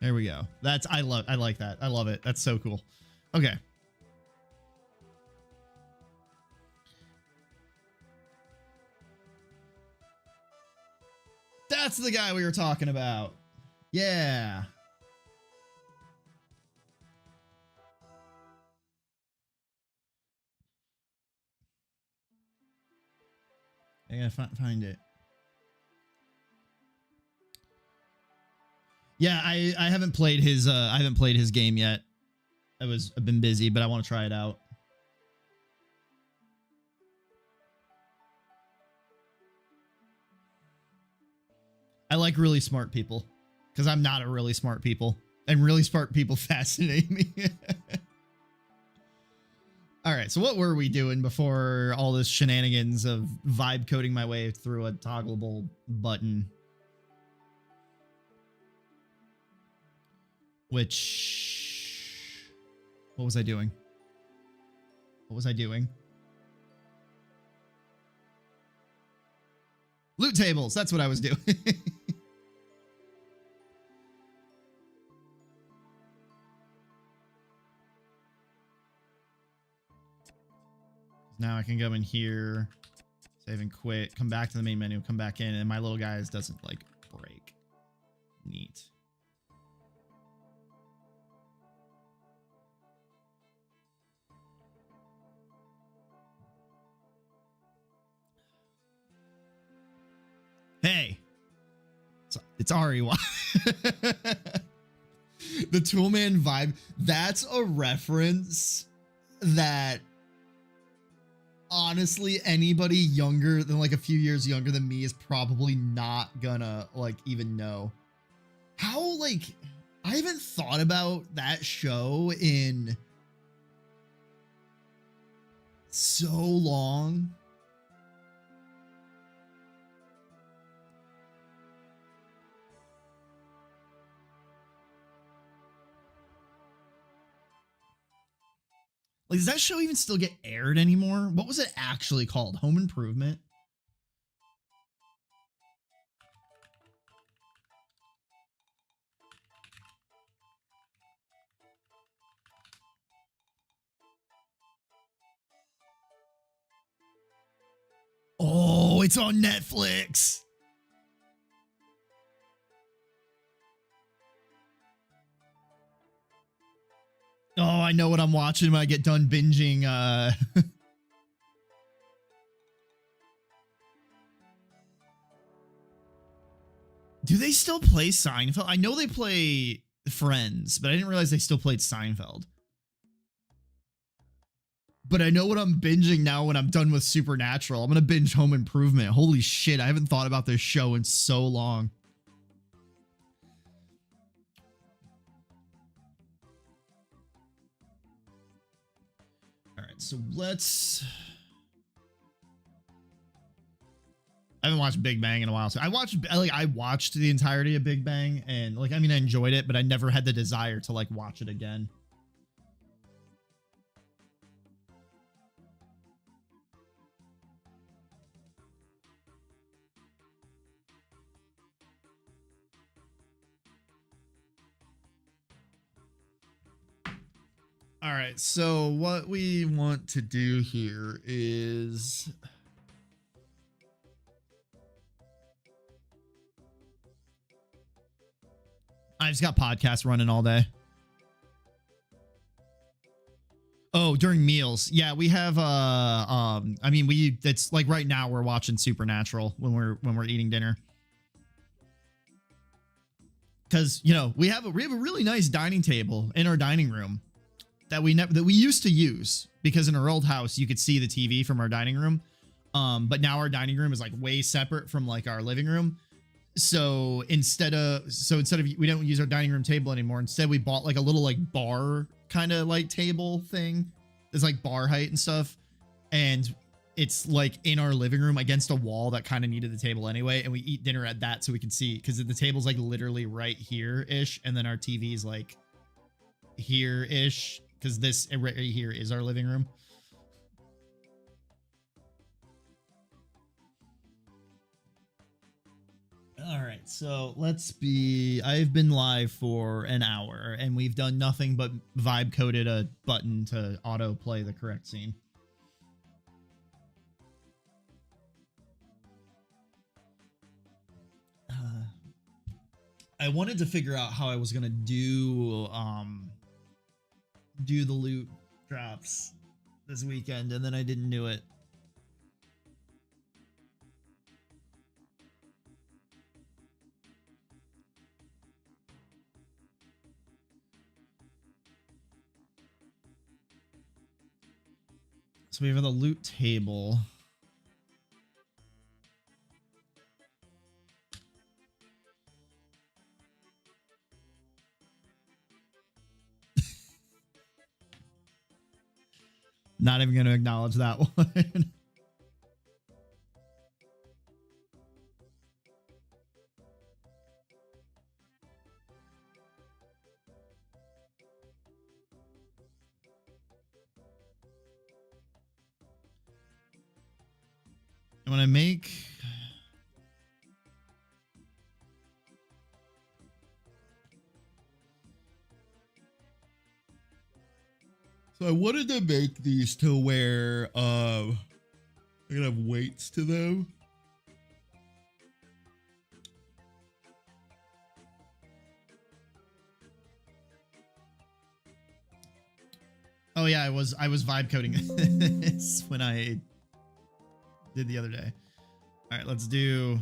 There we go. I like that. I love it. That's so cool. Okay. That's the guy we were talking about. Yeah. I gotta find it. Yeah, I haven't played his game yet. I've been busy, but I want to try it out. I like really smart people because I'm not a really smart people, and really smart people fascinate me. All right, so what were we doing before all this shenanigans of vibe coding my way through a toggleable button? What was I doing? What was I doing? Loot tables, that's what I was doing. Now I can go in here, save and quit, come back to the main menu, come back in, and my little guys doesn't like break. Neat. Hey, it's REY. The Toolman vibe. That's a reference that honestly anybody younger than like a few years younger than me is probably not gonna like even know. How, like, I haven't thought about that show in so long. Like, does that show even still get aired anymore? What was it actually called? Home Improvement? Oh, it's on Netflix. Oh, I know what I'm watching when I get done binging. Do they still play Seinfeld? I know they play Friends, but I didn't realize they still played Seinfeld. But I know what I'm binging now when I'm done with Supernatural. I'm going to binge Home Improvement. Holy shit, I haven't thought about this show in so long. All right, so let's... I haven't watched Big Bang in a while. So I watched the entirety of Big Bang, and like, I mean, I enjoyed it, but I never had the desire to like watch it again. All right, so what we want to do here is... I just got podcasts running all day. Oh, during meals. Yeah, we have I mean, it's like right now we're watching Supernatural when we're eating dinner. Cuz, you know, we have a really nice dining table in our dining room that we used to use, because in our old house you could see the TV from our dining room. But now our dining room is like way separate from like our living room. So instead of we don't use our dining room table anymore. Instead, we bought like a little like bar kind of like table thing. It's like bar height and stuff, and it's like in our living room against a wall that kind of needed the table anyway. And we eat dinner at that so we can see, because the table's like literally right here ish, and then our TV's like here ish, because this right here is our living room. All right, so I've been live for an hour and we've done nothing but vibe coded a button to auto play the correct scene. I wanted to figure out how I was going to do the loot drops this weekend, and then I didn't do it. So we have the loot table. Not even going to acknowledge that one. When I make... So I wanted to make these to where I'm gonna have weights to them. Oh yeah, I was vibe coding this when I did the other day. All right, let's do...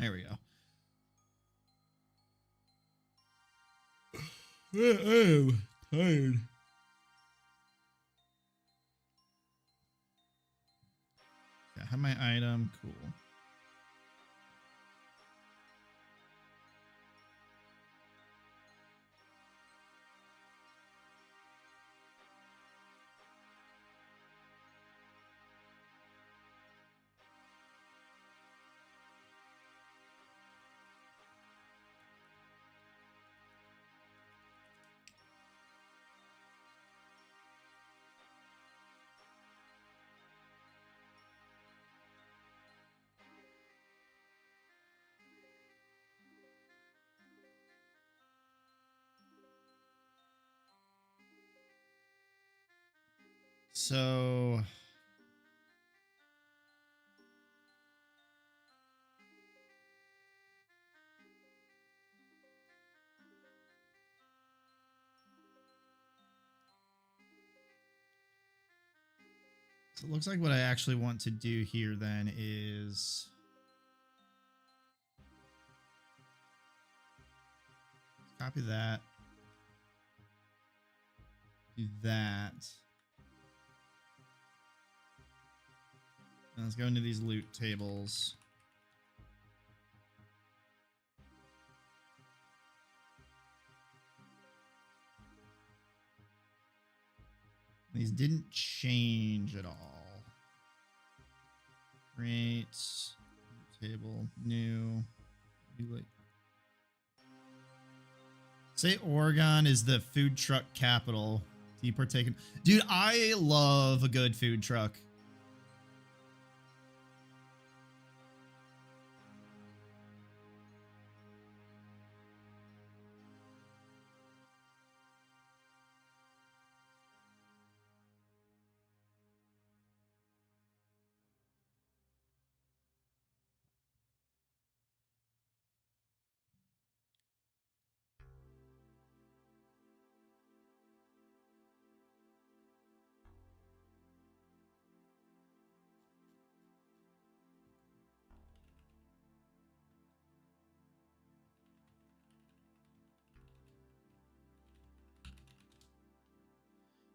There we go. I'm tired. Yeah, I have my item. Cool. So it looks like what I actually want to do here then is copy that. Do that. Now let's go into these loot tables. These didn't change at all. Create table, new. Say Oregon is the food truck capital. Do you partake in? Dude, I love a good food truck.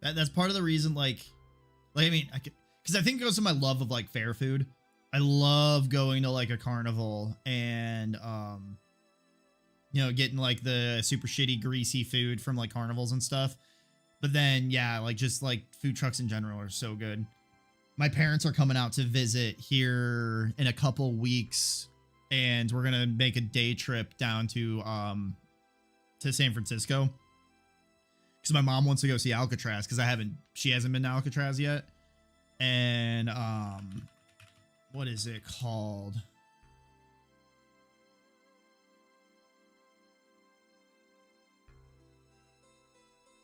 That's part of the reason, like I mean, because I think it goes to my love of like fair food. I love going to like a carnival and you know, getting like the super shitty greasy food from like carnivals and stuff. But then yeah, like just like food trucks in general are so good. My parents are coming out to visit here in a couple weeks, and we're gonna make a day trip down to San Francisco. Because my mom wants to go see Alcatraz because she hasn't been to Alcatraz yet. And what is it called?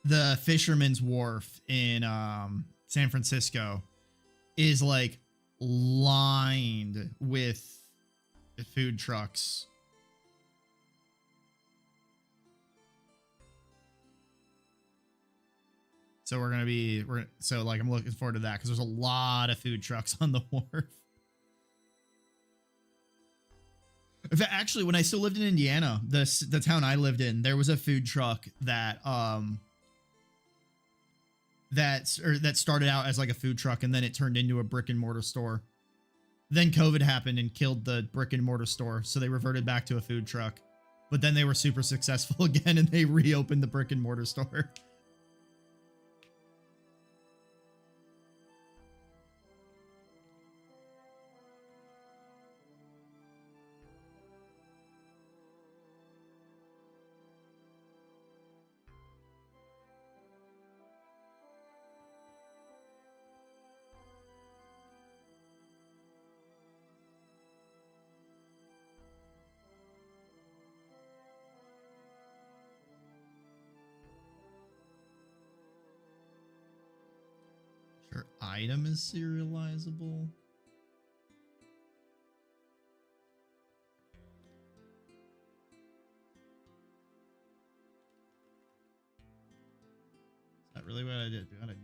The Fisherman's Wharf in San Francisco is like lined with food trucks. So I'm looking forward to that because there's a lot of food trucks on the wharf. In fact, actually, when I still lived in Indiana, the town I lived in, there was a food truck that started out as like a food truck, and then it turned into a brick and mortar store. Then COVID happened and killed the brick and mortar store, so they reverted back to a food truck. But then they were super successful again, and they reopened the brick and mortar store. Sure, item is serializable. Is that really what I did? What I do?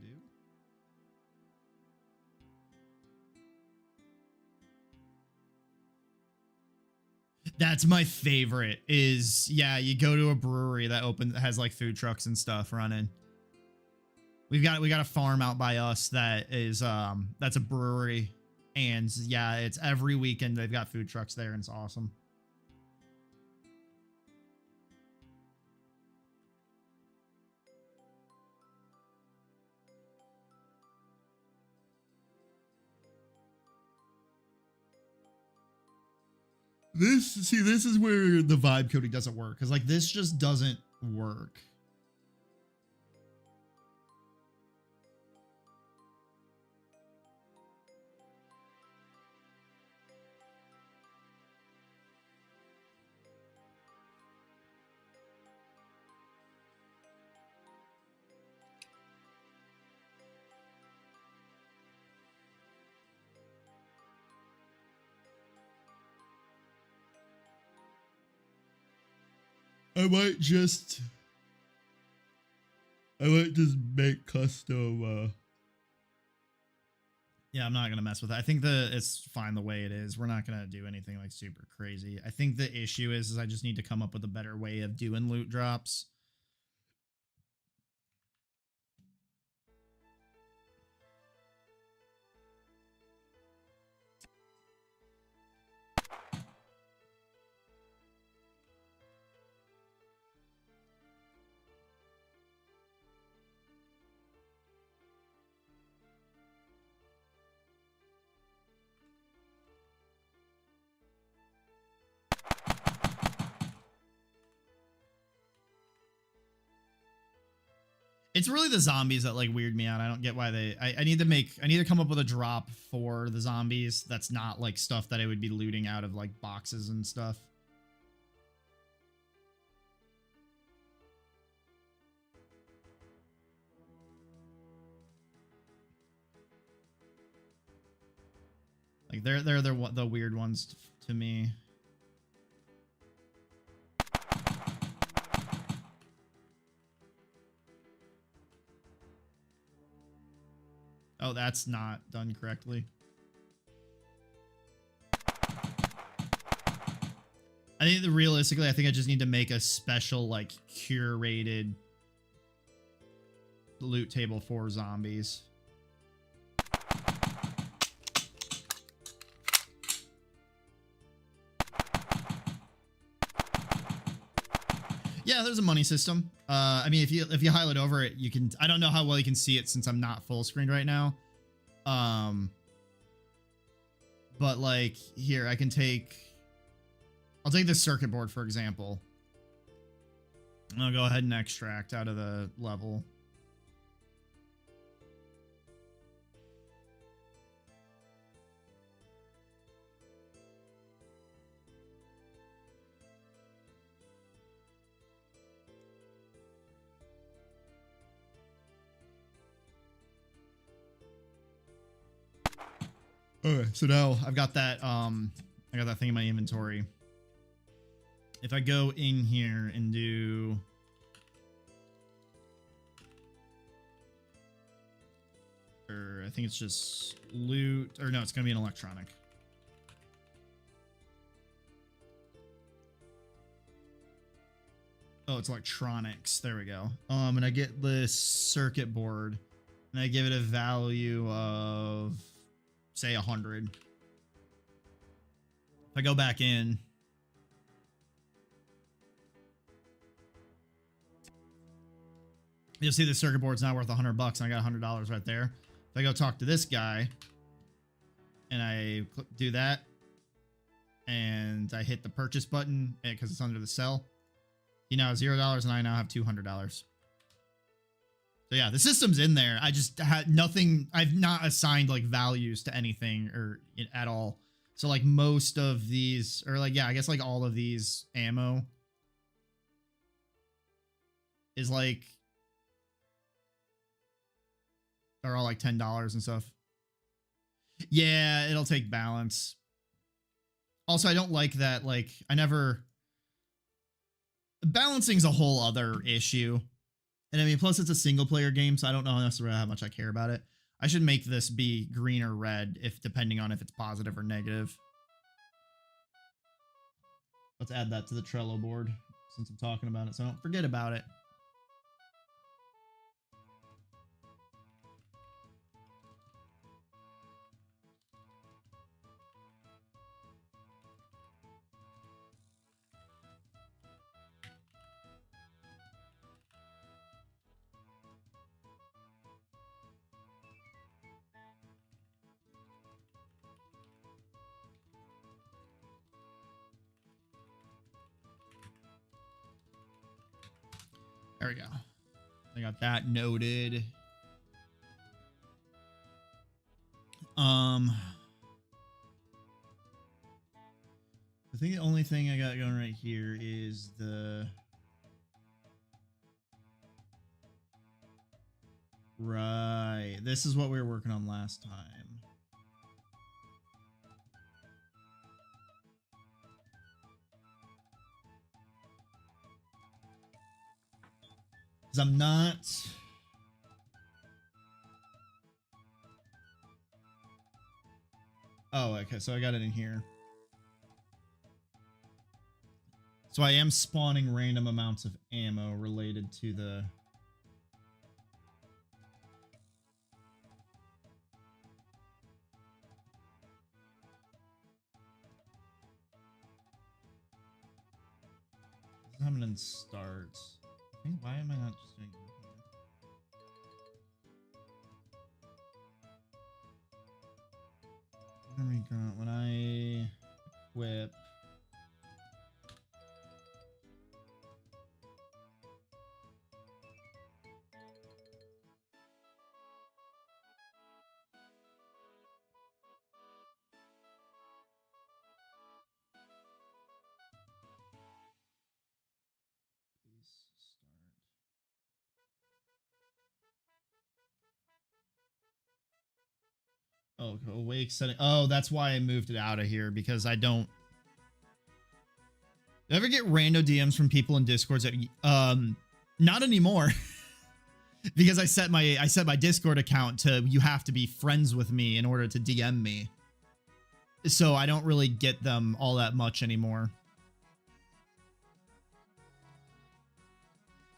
That's my favorite is, yeah, you go to a brewery that has like food trucks and stuff running. We got a farm out by us that is that's a brewery, and yeah, it's every weekend they've got food trucks there and it's awesome. This is where the vibe coding doesn't work, because like this just doesn't work. I might just make custom yeah, I'm not gonna mess with it. I think it's fine the way it is. We're not gonna do anything like super crazy. I think the issue is I just need to come up with a better way of doing loot drops. It's really the zombies that like weird me out. I don't get why I need to come up with a drop for the zombies that's not like stuff that I would be looting out of like boxes and stuff. Like they're the weird ones to me. Oh, that's not done correctly. I think realistically, I think I just need to make a special like curated loot table for zombies. Yeah, there's a money system. I mean, if you highlight over it, you can. I don't know how well you can see it since I'm not full screened right now. But like here, I'll take this circuit board for example. I'll go ahead and extract out of the level. Okay, so now I've got that I got that thing in my inventory. If I go in here and do I think it's just loot, or no, it's gonna be an electronic. Oh, it's electronics. There we go. And I get this circuit board and I give it a value of say 100. If I go back in, you'll see the circuit board's now worth $100 and I got $100 right there. If I go talk to this guy and I do that and I hit the purchase button because it's under the cell, he now has $0 and I now have $200. So yeah, the system's in there. I just had nothing. I've not assigned like values to anything or at all. So like most of these, or like, yeah, I guess like all of these ammo is like, are all like $10 and stuff. Yeah, it'll take balance. Also, I don't like that. Like balancing's a whole other issue. And I mean, plus it's a single player game, so I don't know necessarily how much I care about it. I should make this be green or red, depending on if it's positive or negative. Let's add that to the Trello board since I'm talking about it, so I don't forget about it. There we go. I got that noted. I think the only thing I got going right here is the right. This is what we were working on last time. Because I'm not. Oh, okay. So I got it in here. So I am spawning random amounts of ammo related to the. I'm gonna start. I think, why am I not just doing it here? There we go. When I equip. Oh, awake setting. Oh, that's why I moved it out of here, because I don't ever get rando DMs from people in Discords that not anymore. Because I set my Discord account to you have to be friends with me in order to DM me. So I don't really get them all that much anymore.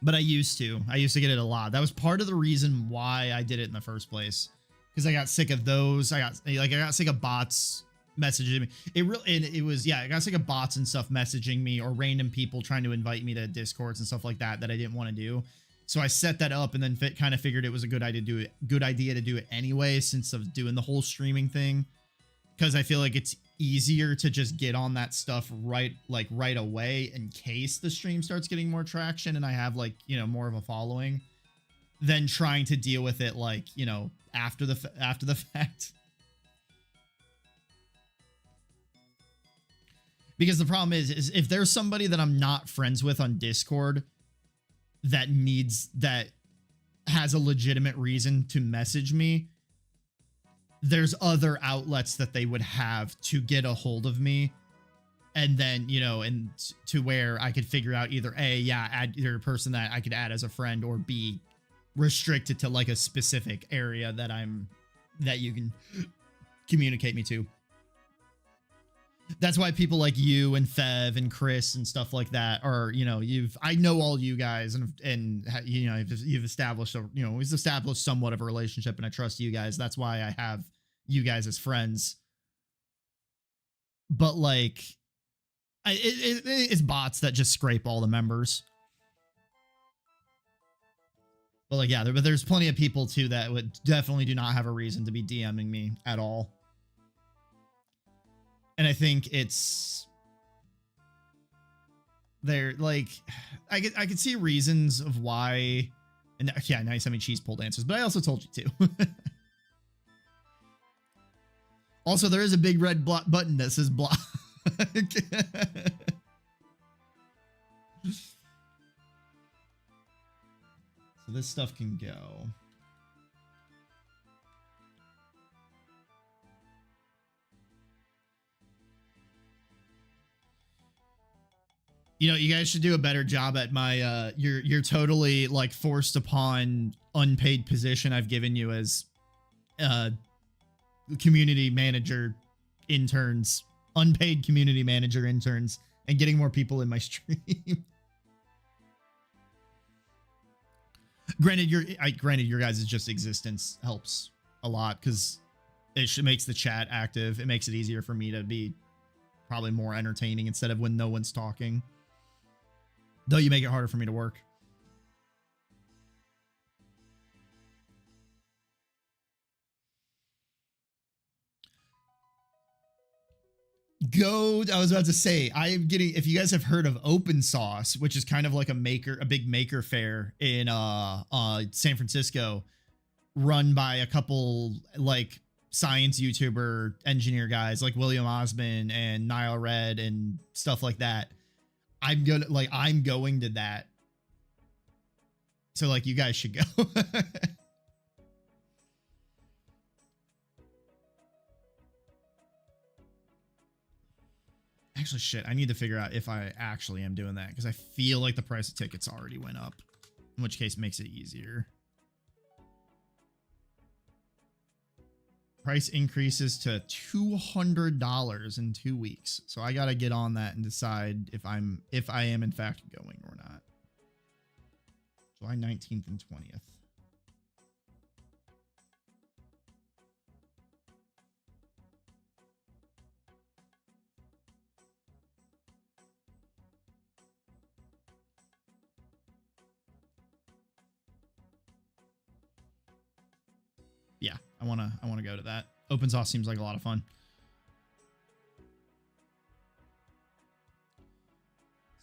But I used to get it a lot. That was part of the reason why I did it in the first place. Because I got sick of those. I got sick of bots messaging me. I got sick of bots and stuff messaging me, or random people trying to invite me to Discords and stuff like that I didn't want to do. So I set that up and then kind of figured it was a good idea to do it anyway, since of doing the whole streaming thing. Because I feel like it's easier to just get on that stuff right away in case the stream starts getting more traction and I have more of a following, than trying to deal with it after the fact. Because the problem is if there's somebody that I'm not friends with on Discord that has a legitimate reason to message me, there's other outlets that they would have to get a hold of me. And then, and to where I could figure out either A, add either a person that I could add as a friend, or B, restricted to a specific area that you can communicate me to. That's why people like you and Fev and Chris and stuff like that are, I know all you guys and you've established we've established somewhat of a relationship, and I trust you guys. That's why I have you guys as friends. But it's bots that just scrape all the members. But but there's plenty of people too that would definitely do not have a reason to be DMing me at all. And I think they're I could see reasons of why. And yeah, now you sent me cheese pulled answers, but I also told you to. Also, there is a big red button that says block. So this stuff can go. You guys should do a better job at my you're totally forced upon unpaid position I've given you as community manager interns, unpaid community manager interns. and getting more people in my stream. Granted, your guys' just existence helps a lot because it makes the chat active. It makes it easier for me to be probably more entertaining instead of when no one's talking. Though you make it harder for me to work. I was about to say, I am getting, if you guys have heard of Open Sauce, which is kind of like a big maker fair in San Francisco, run by a couple like science YouTuber engineer guys like William Osman and Nile Red and stuff like that. I'm going to that. So like you guys should go. Actually, shit, I need to figure out if I actually am doing that because I feel like the price of tickets already went up, in which case makes it easier. Price increases to $200 in 2 weeks. So I got to get on that and decide if I am in fact going or not. July 19th and 20th. Yeah, I want to go to that. Open Sauce seems like a lot of fun.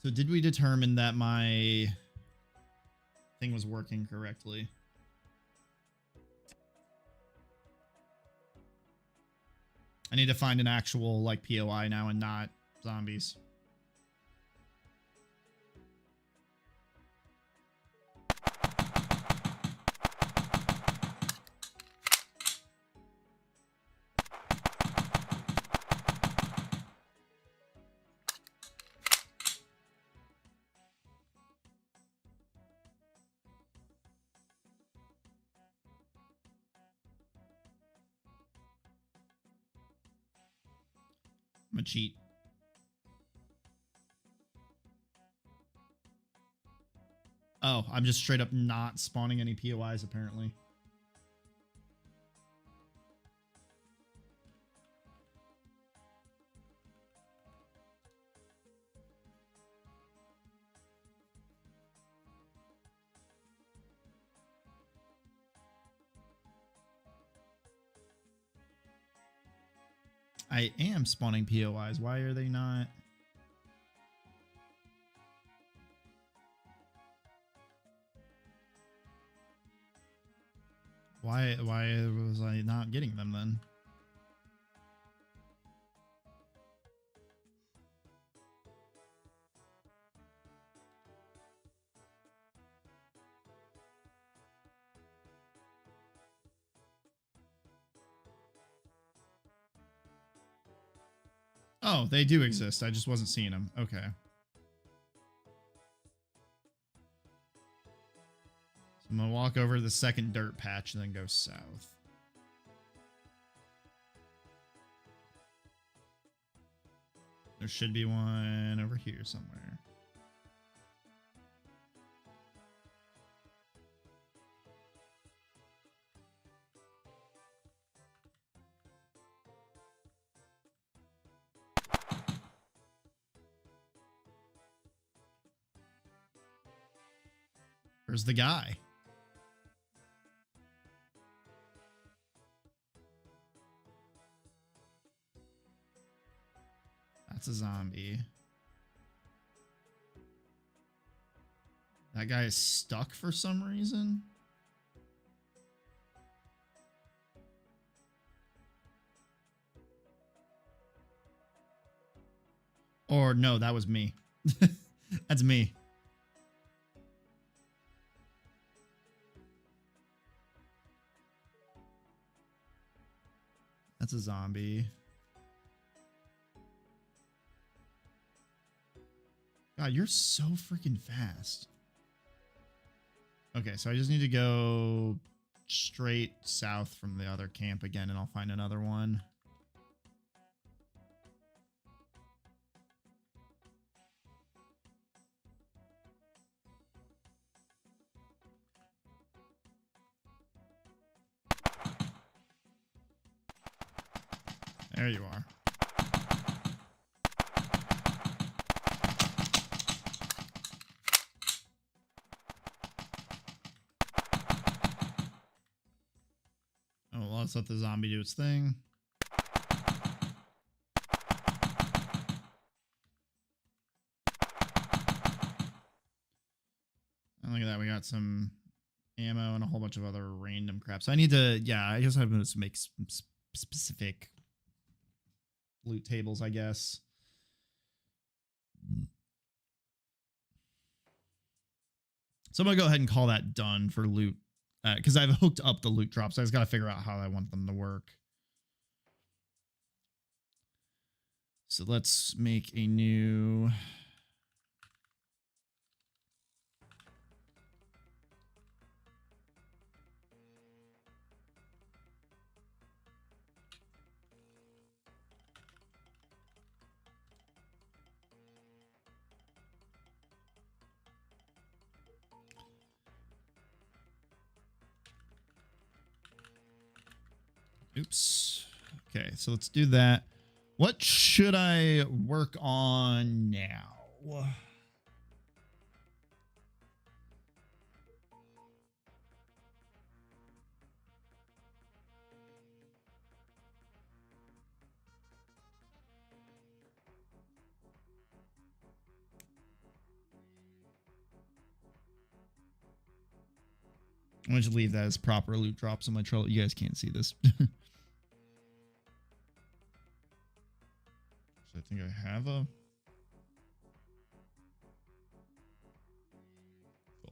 So did we determine that my thing was working correctly? I need to find an actual like POI now and not zombies. I'm gonna cheat. Oh, I'm just straight up not spawning any POIs apparently. I am spawning POIs. Why are they not? Why was I not getting them then? Oh, they do exist. I just wasn't seeing them. Okay. So I'm gonna walk over to the second dirt patch and then go south. There should be one over here somewhere. Where's the guy? That's a zombie. That guy is stuck for some reason. Or no, that was me. That's me. That's a zombie. God, you're so freaking fast. Okay, so I just need to go straight south from the other camp again, and I'll find another one. There you are. Oh, well, let's let the zombie do its thing. And look at that. We got some ammo and a whole bunch of other random crap. So I need to, yeah, I just have to make specific loot tables, I guess. So I'm going to go ahead and call that done for loot. Because I've hooked up the loot drops. So I just got to figure out how I want them to work. So let's make a new... Oops. Okay, so let's do that. What should I work on now? I'm going to leave that as proper loot drops on my trail. You guys can't see this. So I think I have a...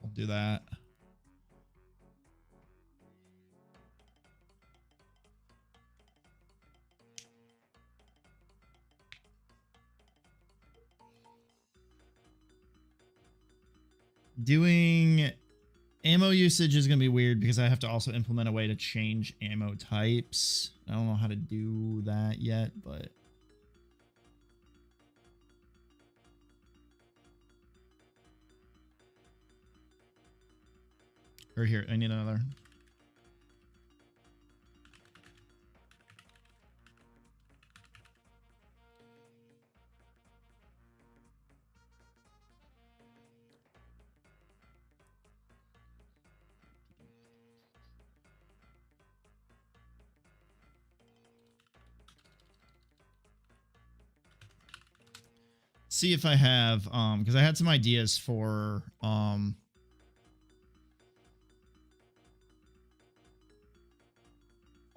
I'll do that. Doing ammo usage is going to be weird because I have to also implement a way to change ammo types. I don't know how to do that yet, but... Or here, I need another. See if I have, because I had some ideas for,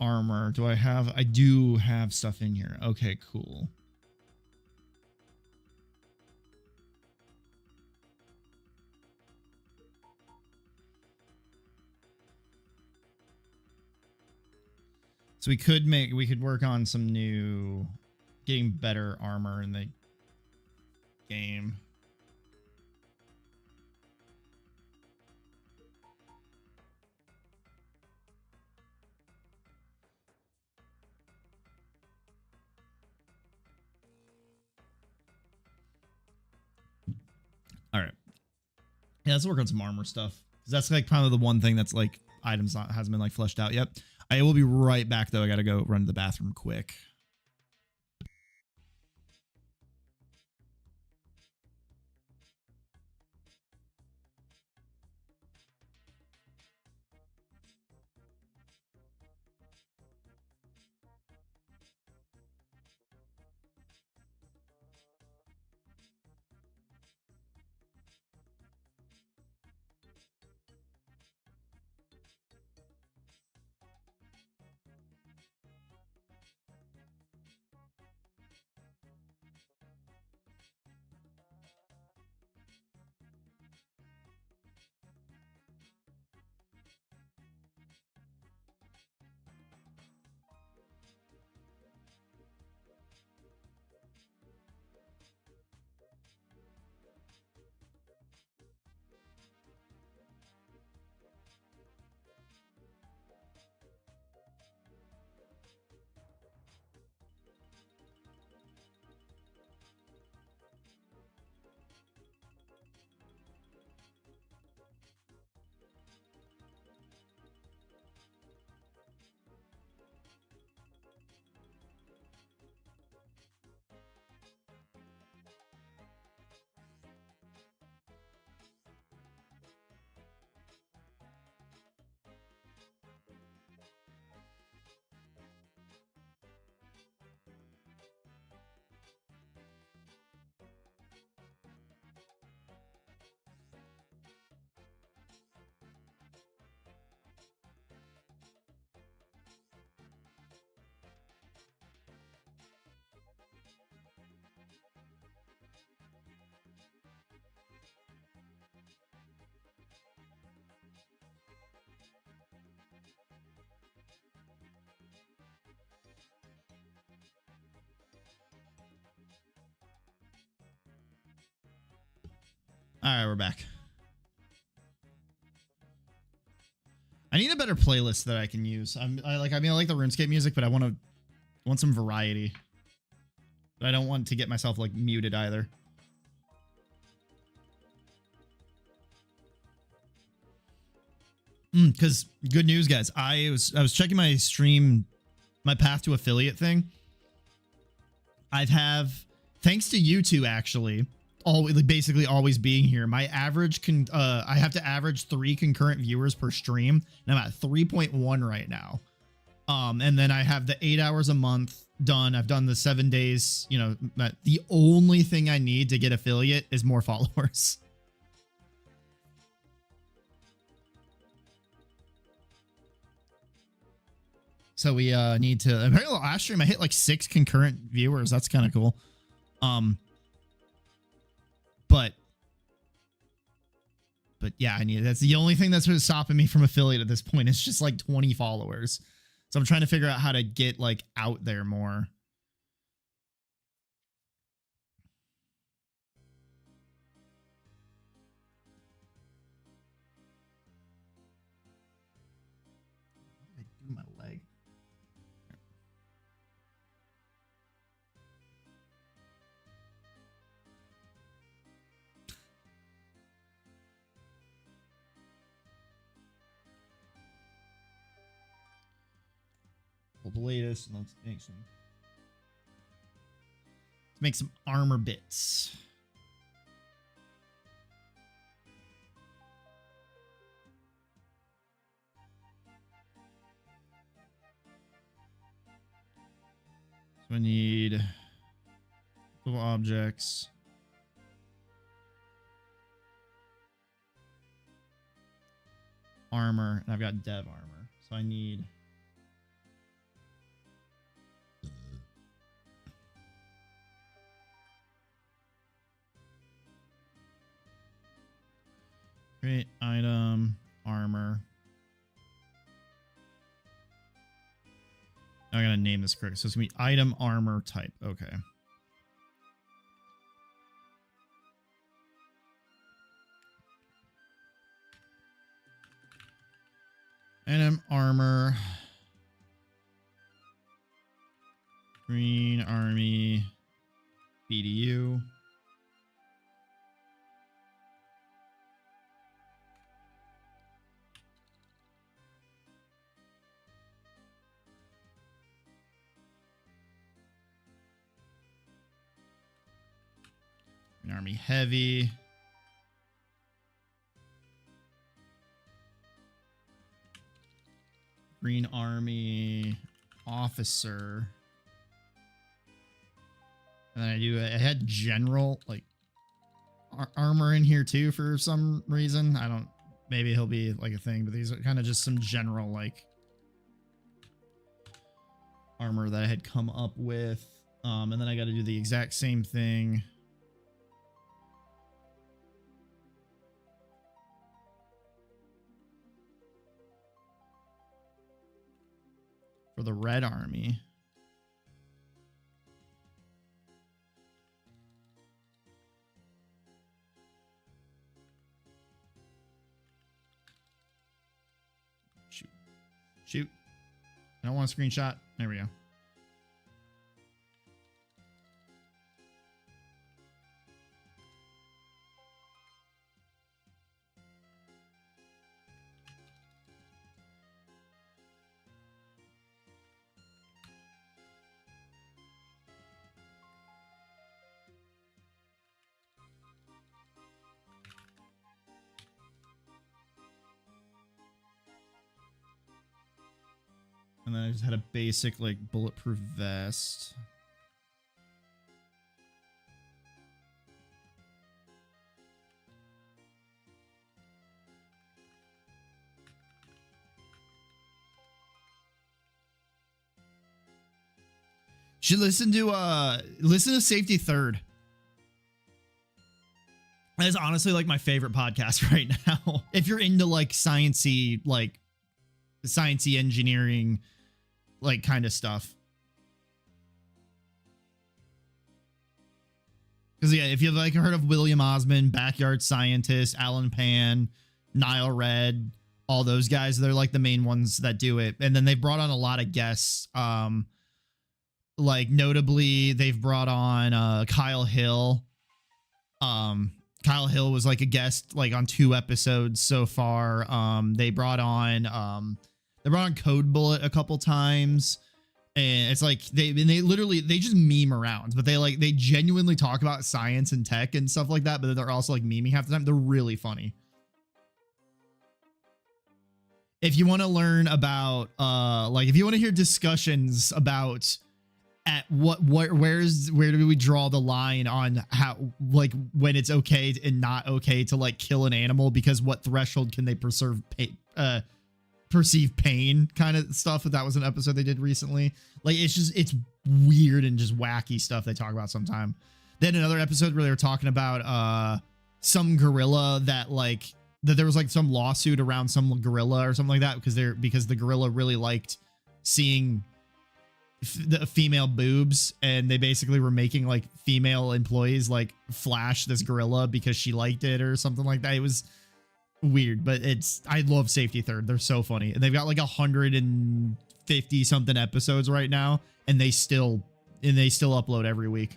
armor. Do I have, I do have stuff in here. Okay, cool. So we could work on some new, getting better armor in the game. All right. Yeah, let's work on some armor stuff. Because that's like probably the one thing that's like items not hasn't been like fleshed out yet. I will be right back though. I gotta go run to the bathroom quick. All right, we're back. I need a better playlist that I can use. I like the RuneScape music, but I want some variety. But I don't want to get myself like muted either. Because good news, guys. I was checking my stream, my path to affiliate thing. Thanks to you two actually, basically always being here. My average I have to average 3 concurrent viewers per stream, and I'm at 3.1 right now. And then I have the 8 hours a month done. I've done the 7 days. You know, the only thing I need to get affiliate is more followers. So we need to. Apparently, last stream I hit like 6 concurrent viewers. That's kind of cool. But yeah, I need. That's the only thing that's really stopping me from affiliate at this point. It's just like 20 followers. So I'm trying to figure out how to get like out there more. What did I do to my leg? Pull the latest, and let's make some armor bits. So I need little objects. Armor, and I've got dev armor. So I need create item, armor. I'm gonna name this correct. So it's gonna be item, armor, type. Okay. Item, armor, green army, BDU. Green army heavy. Green army officer. And then I had general like armor in here too for some reason. I don't, maybe he'll be like a thing, but these are kind of just some general like armor that I had come up with. And then I got to do the exact same thing for the red army. Shoot. I don't want a screenshot. There we go. And then I just had a basic like bulletproof vest. Should listen to Safety Third. That is honestly like my favorite podcast right now. If you're into like sciencey engineering, like kind of stuff. Because yeah, if you've like heard of William Osmond, Backyard Scientist, Alan Pan, Nile Red, all those guys, they're like the main ones that do it. And then they've brought on a lot of guests. Like notably, they've brought on Kyle Hill. Kyle Hill was like a guest like on 2 episodes so far. They brought on Code Bullet a couple times. And it's like they just meme around, but they genuinely talk about science and tech and stuff like that. But they're also like memeing half the time. They're really funny. If you want to learn about, like if you want to hear discussions about at where do we draw the line on how, like when it's okay and not okay to like kill an animal because what threshold can they perceive pain kind of stuff. That was an episode they did recently. Like it's weird and just wacky stuff they talk about sometime. Then another episode where they were talking about some gorilla that there was like some lawsuit around some gorilla or something like that because the gorilla really liked seeing the female boobs, and they basically were making like female employees like flash this gorilla because she liked it or something like that. It was weird, but I love Safety Third. They're so funny, and they've got like 150 something episodes right now, and they still upload every week.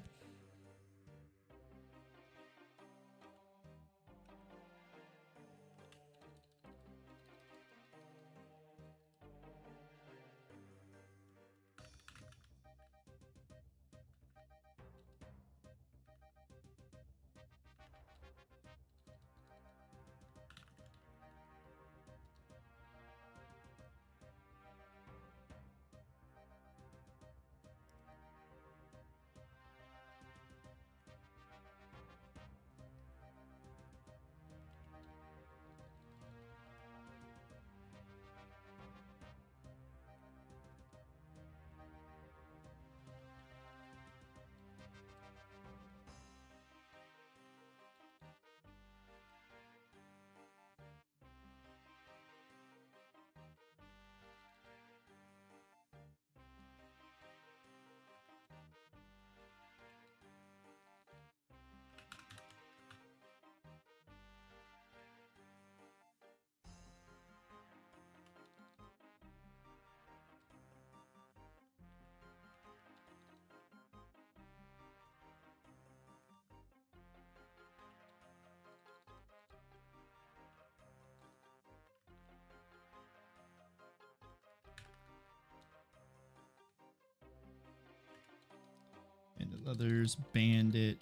And the leathers, bandit,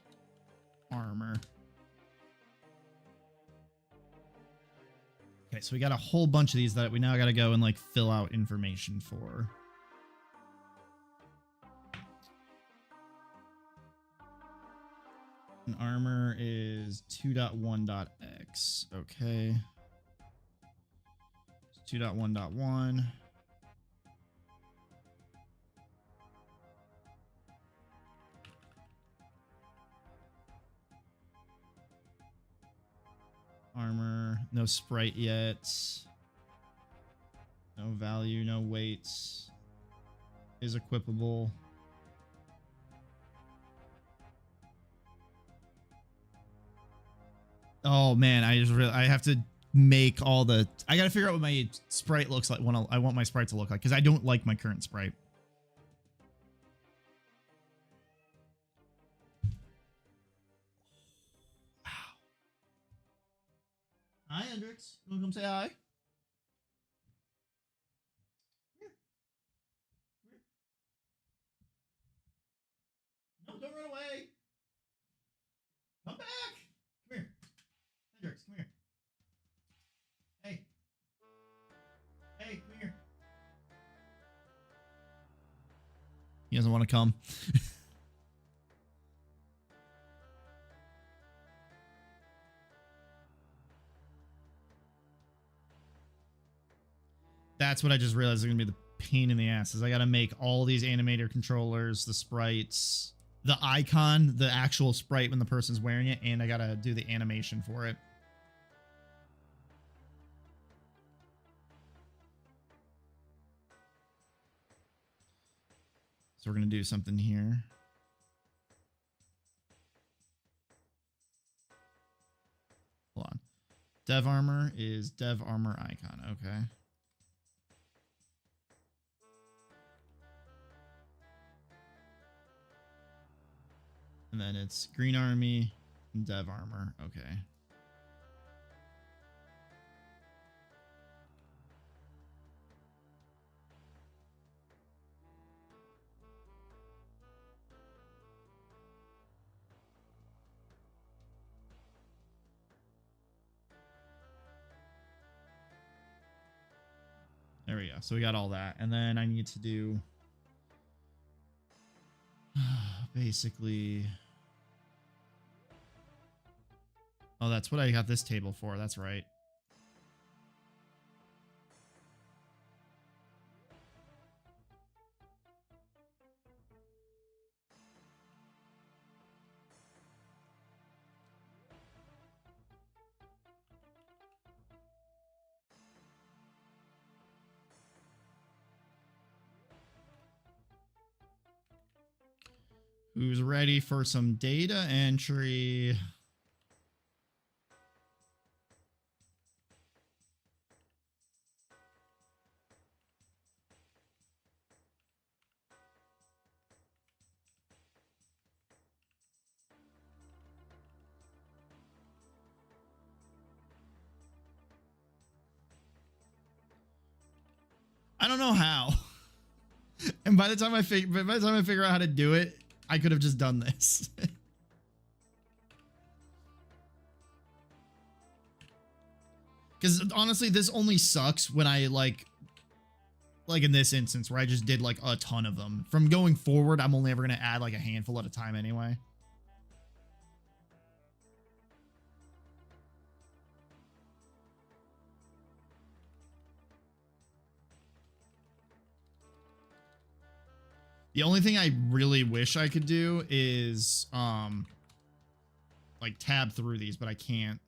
armor. Okay, so we got a whole bunch of these that we now got to go and like fill out information for. And armor is 2.1.x. Okay. 2.1.1. Armor, no sprite yet. No value, no weights. Is equipable. Oh man, I have to make all the, I gotta figure out what my sprite looks like when I want my sprite to look like, because I don't like my current sprite. Wow. Hi Hendrix, you wanna come say hi? No, don't run away. Come back. Come here. Hendrix, come here. Hey. Hey, come here. He doesn't want to come. That's what I just realized is going to be the pain in the ass, is I got to make all these animator controllers, the sprites, the icon, the actual sprite when the person's wearing it, and I got to do the animation for it. So we're going to do something here. Dev armor is dev armor icon. Okay. And then it's green army and dev armor. Okay. There we go. So we got all that. And then I need to do basically. Oh, that's what I got this table for. That's right. Who's ready for some data entry? I don't know how. And by the time I figure out how to do it, I could have just done this. Because honestly, this only sucks when I like in this instance where I just did like a ton of them. From going forward, I'm only ever going to add like a handful at a time anyway. The only thing I really wish I could do is like tab through these, but I can't.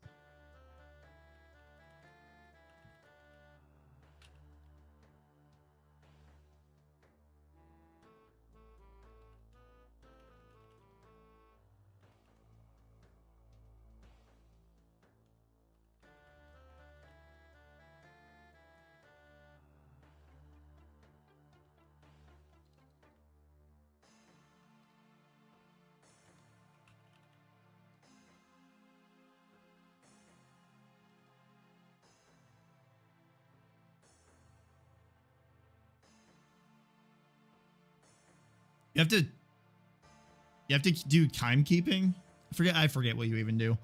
You have to do timekeeping. I forget what you even do.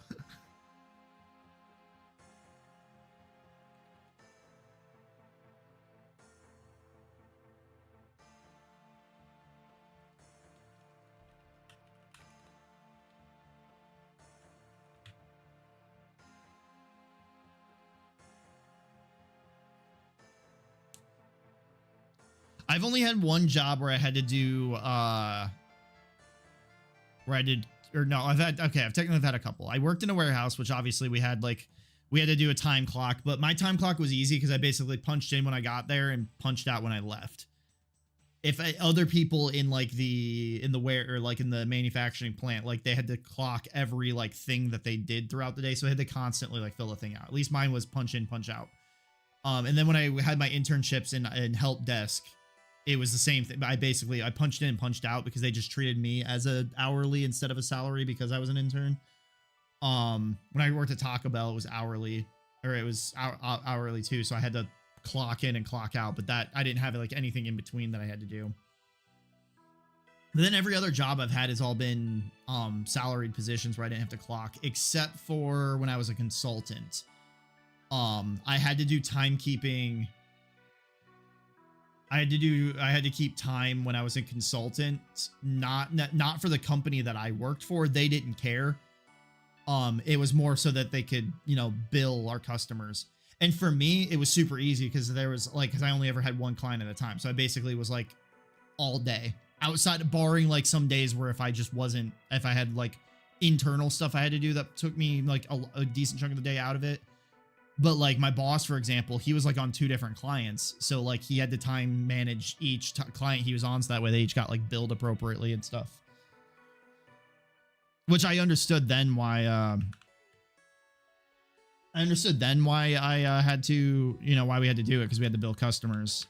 I've only had one job where I had to do I've technically had a couple. I worked in a warehouse, which obviously we had to do a time clock, but my time clock was easy because I basically punched in when I got there and punched out when I left. If other people in in the manufacturing plant, like they had to clock every thing that they did throughout the day, so I had to constantly fill the thing out. At least mine was punch in, punch out. And then when I had my internships in help desk, it was the same thing. I punched in and punched out because they just treated me as a hourly instead of a salary because I was an intern. When I worked at Taco Bell, it was hourly, or it was hourly too. So I had to clock in and clock out, but that I didn't have anything in between that I had to do. But then every other job I've had has all been salaried positions where I didn't have to clock, except for when I was a consultant. I had to do timekeeping. I had to keep time when I was a consultant, not for the company that I worked for. They didn't care. It was more so that they could, bill our customers. And for me, it was super easy because because I only ever had one client at a time. So I basically was all day outside, barring some days where if I had internal stuff I had to do that took me a decent chunk of the day out of it. But my boss, for example, he was on 2 different clients. So he had to time manage each client he was on. So that way they each got billed appropriately and stuff. Which I understood then why I understood then why I had to, you know, why we had to do it, because we had to build customers.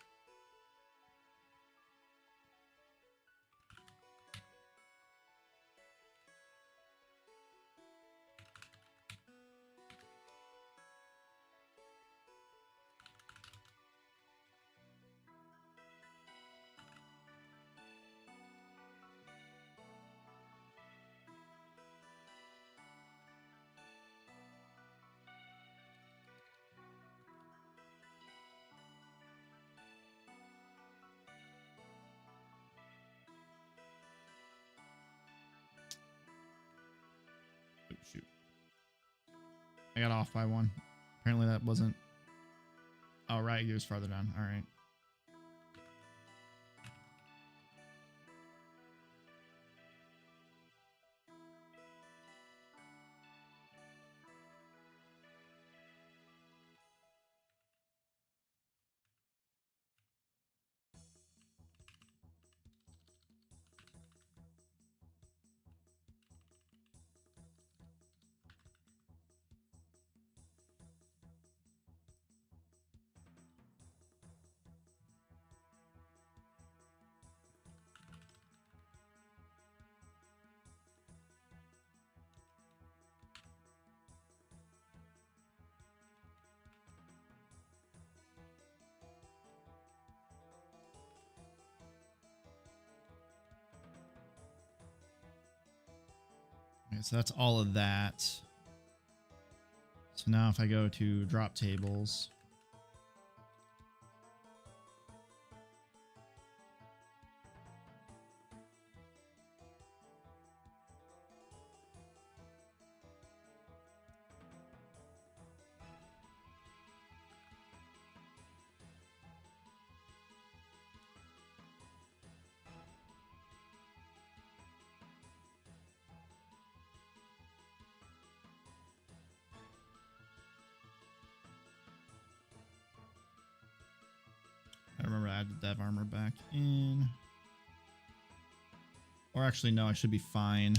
Oh, shoot. I got off by one. Apparently that wasn't... Oh, right, he was farther down. All right. Okay, so that's all of that. So now if I go to drop tables... I remember I added dev armor back in. Or actually, no, I should be fine.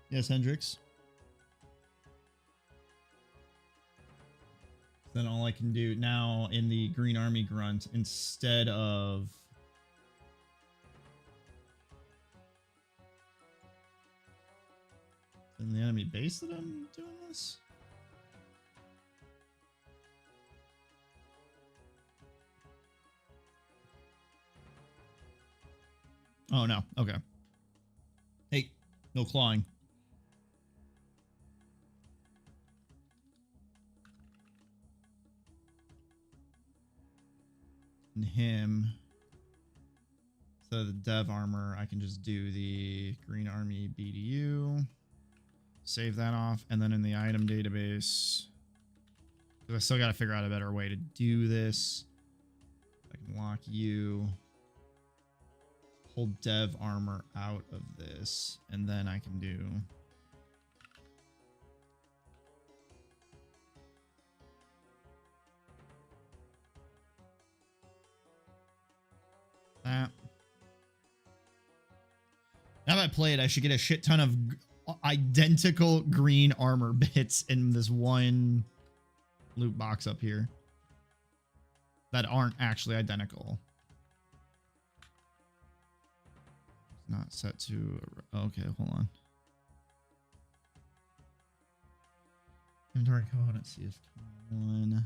Yes, Hendrix. Then all I can do now in the Green Army Grunt, instead of... in the enemy base that I'm doing this? Oh, no. Okay. Hey, no clawing. And him. So the dev armor, I can just do the Green Army BDU. Save that off. And then in the item database, because I still got to figure out a better way to do this. I can lock you. Pull dev armor out of this. And then I can do... that. Now that I play it, I should get a shit ton of identical green armor bits in this one loot box up here that aren't actually identical. It's not set to... okay, hold on. Inventory component CS21.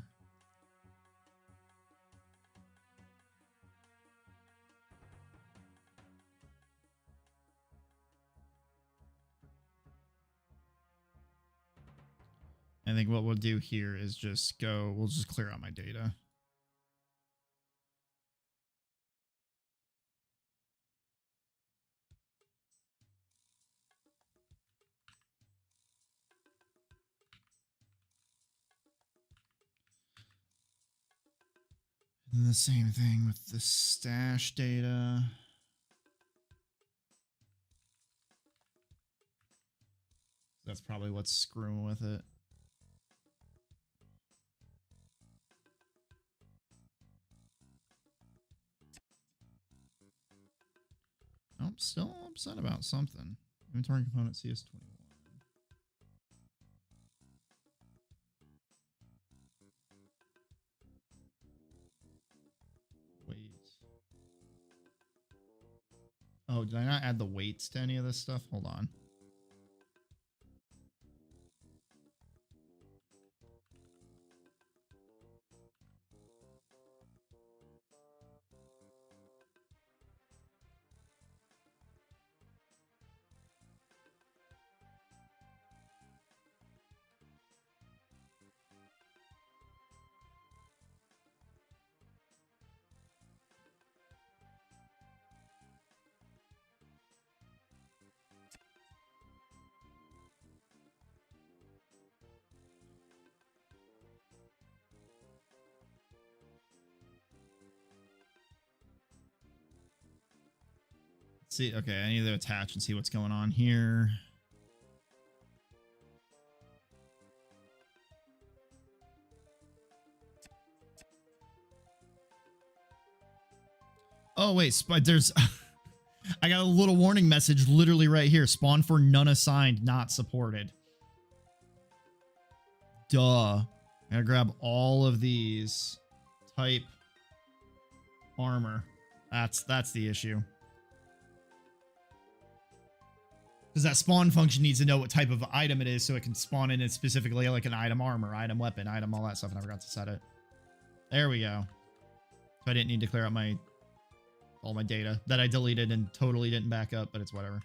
I think what we'll do here is just go, we'll just clear out my data. And the same thing with the stash data. That's probably what's screwing with it. I'm still upset about something. Inventory component CS21. Oh, did I not add the weights to any of this stuff? Hold on. See, okay, I need to attach and see what's going on here. Oh, wait, there's... I got a little warning message literally right here. Spawn for none assigned, not supported. Duh. I gotta grab all of these. Type armor. That's the issue. Because that spawn function needs to know what type of item it is so it can spawn in it specifically like an item armor, item weapon, item all that stuff, and I forgot to set it. There we go. So I didn't need to clear out all my data that I deleted and totally didn't back up, but it's whatever.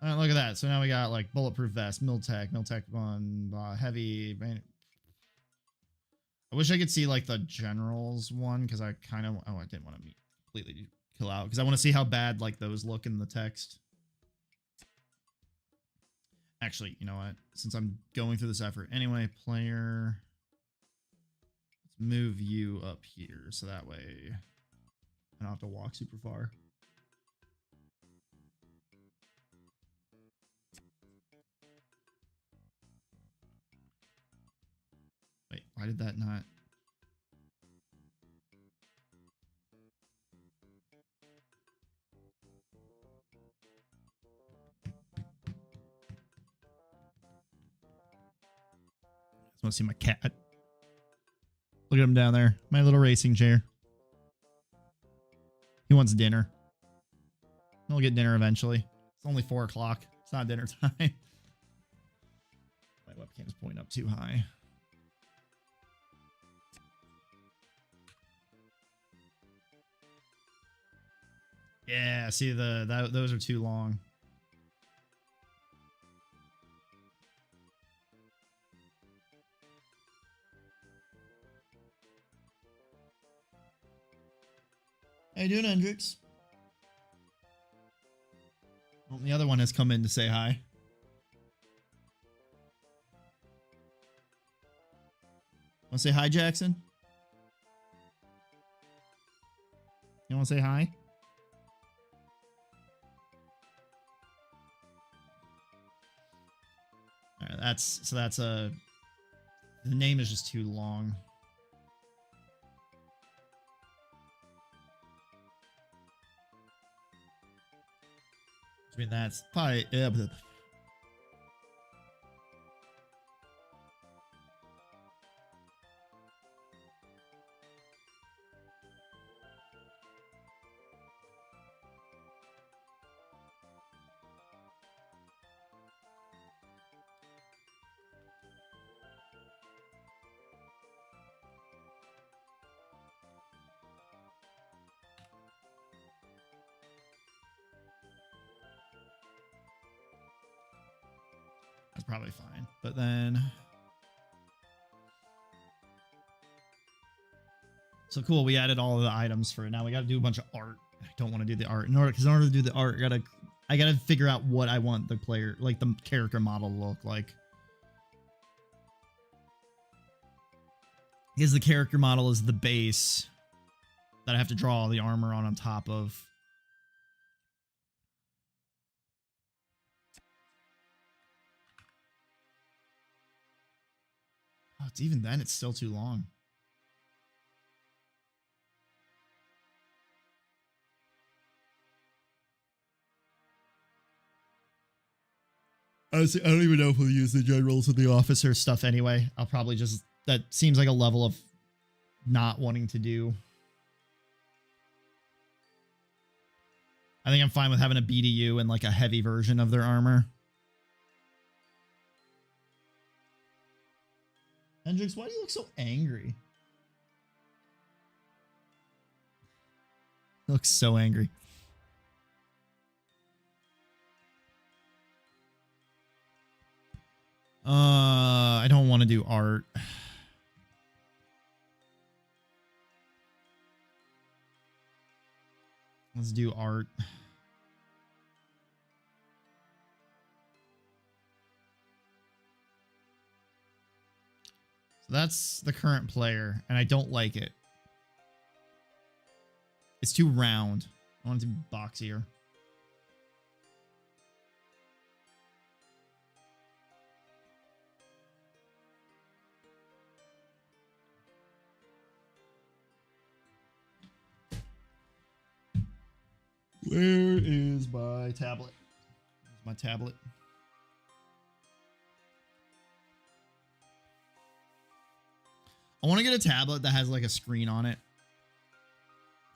All right, look at that. So now we got like bulletproof vest, Miltech 1, heavy. I wish I could see like the generals one because I kind of, I didn't want to completely kill out because I want to see how bad like those look in the text. Actually, you know what? Since I'm going through this effort anyway, player, let's move you up here so that way I don't have to walk super far. Wait, why did that not? I want to see my cat. Look at him down there. My little racing chair. He wants dinner. He'll get dinner eventually. It's only 4 o'clock. It's not dinner time. My webcam's pointing up too high. Yeah, see those are too long. How you doing, Hendrix? Well, the other one has come in to say hi. Want to say hi, Jackson? You want to say hi? All right, that's the name is just too long. I mean, that's probably that's probably fine. But then, so cool. We added all of the items for it. Now we got to do a bunch of art. I don't want to do the art in order to do the art, I gotta figure out what I want the player, like the character model, to look like. Because the character model is the base that I have to draw all the armor on top of. Oh, it's even then, it's still too long. Honestly, I don't even know if we'll use the generals and the officer stuff anyway. I'll probably just, that seems like a level of not wanting to do. I think I'm fine with having a BDU and like a heavy version of their armor. Hendrix, why do you look so angry? You look so angry. I don't want to do art. Let's do art. So that's the current player, and I don't like it. It's too round. I want it to be boxier. Where is my tablet? Where's my tablet? I want to get a tablet that has like a screen on it,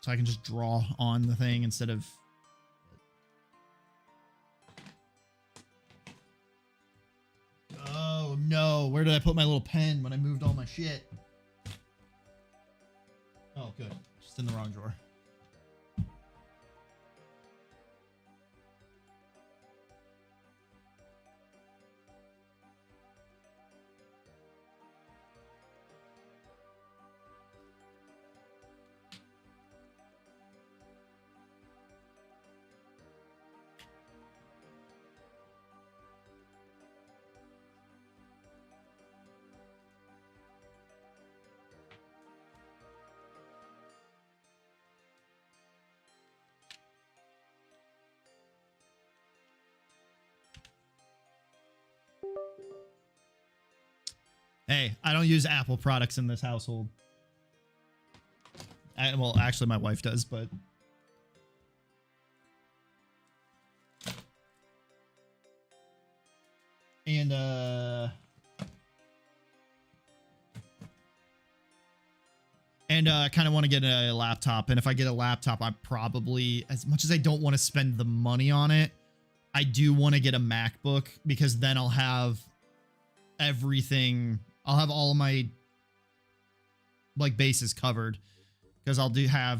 so I can just draw on the thing instead of... Oh no, where did I put my little pen when I moved all my shit? Oh, good. Just in the wrong drawer. Hey, I don't use Apple products in this household. Well, actually, my wife does, but... And, I kind of want to get a laptop. And if I get a laptop, I probably, as much as I don't want to spend the money on it, I do want to get a MacBook, because then I'll have everything. I'll have all of my like bases covered, because I'll do have,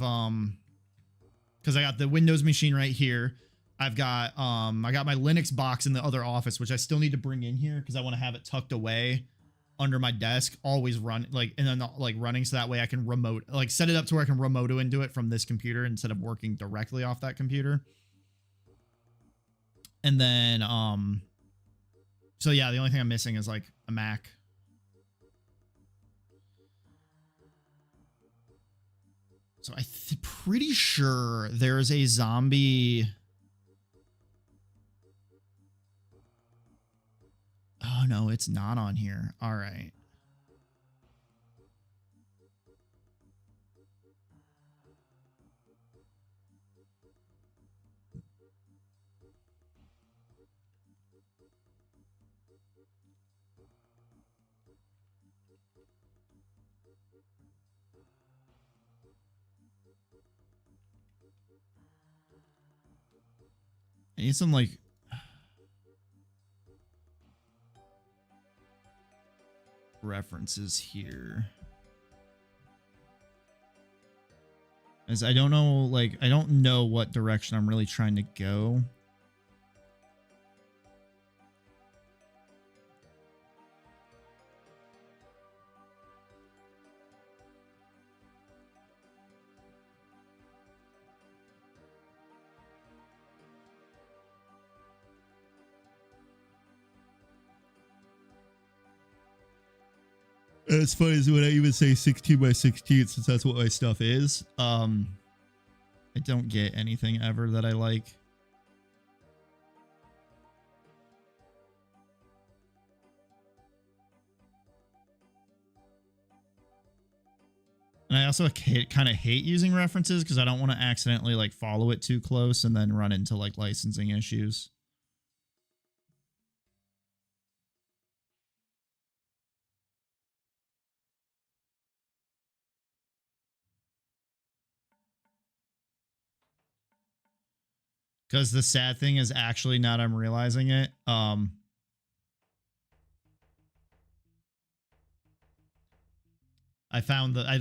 because I got the Windows machine right here. I've got, I got my Linux box in the other office, which I still need to bring in here because I want to have it tucked away under my desk, always run, like, and then like running, so that way I can remote, like set it up to where I can remote into it from this computer instead of working directly off that computer. And then, so yeah, the only thing I'm missing is like a Mac. So I'm pretty sure there's a zombie. Oh no, it's not on here. All right. I need some like references here. As I don't know, like, I don't know what direction I'm really trying to go. It's funny is when I even say 16 by 16, since that's what my stuff is. I don't get anything ever that I like. And I also kind of hate using references because I don't want to accidentally like follow it too close and then run into like licensing issues. Because the sad thing is actually, now that I'm realizing it, I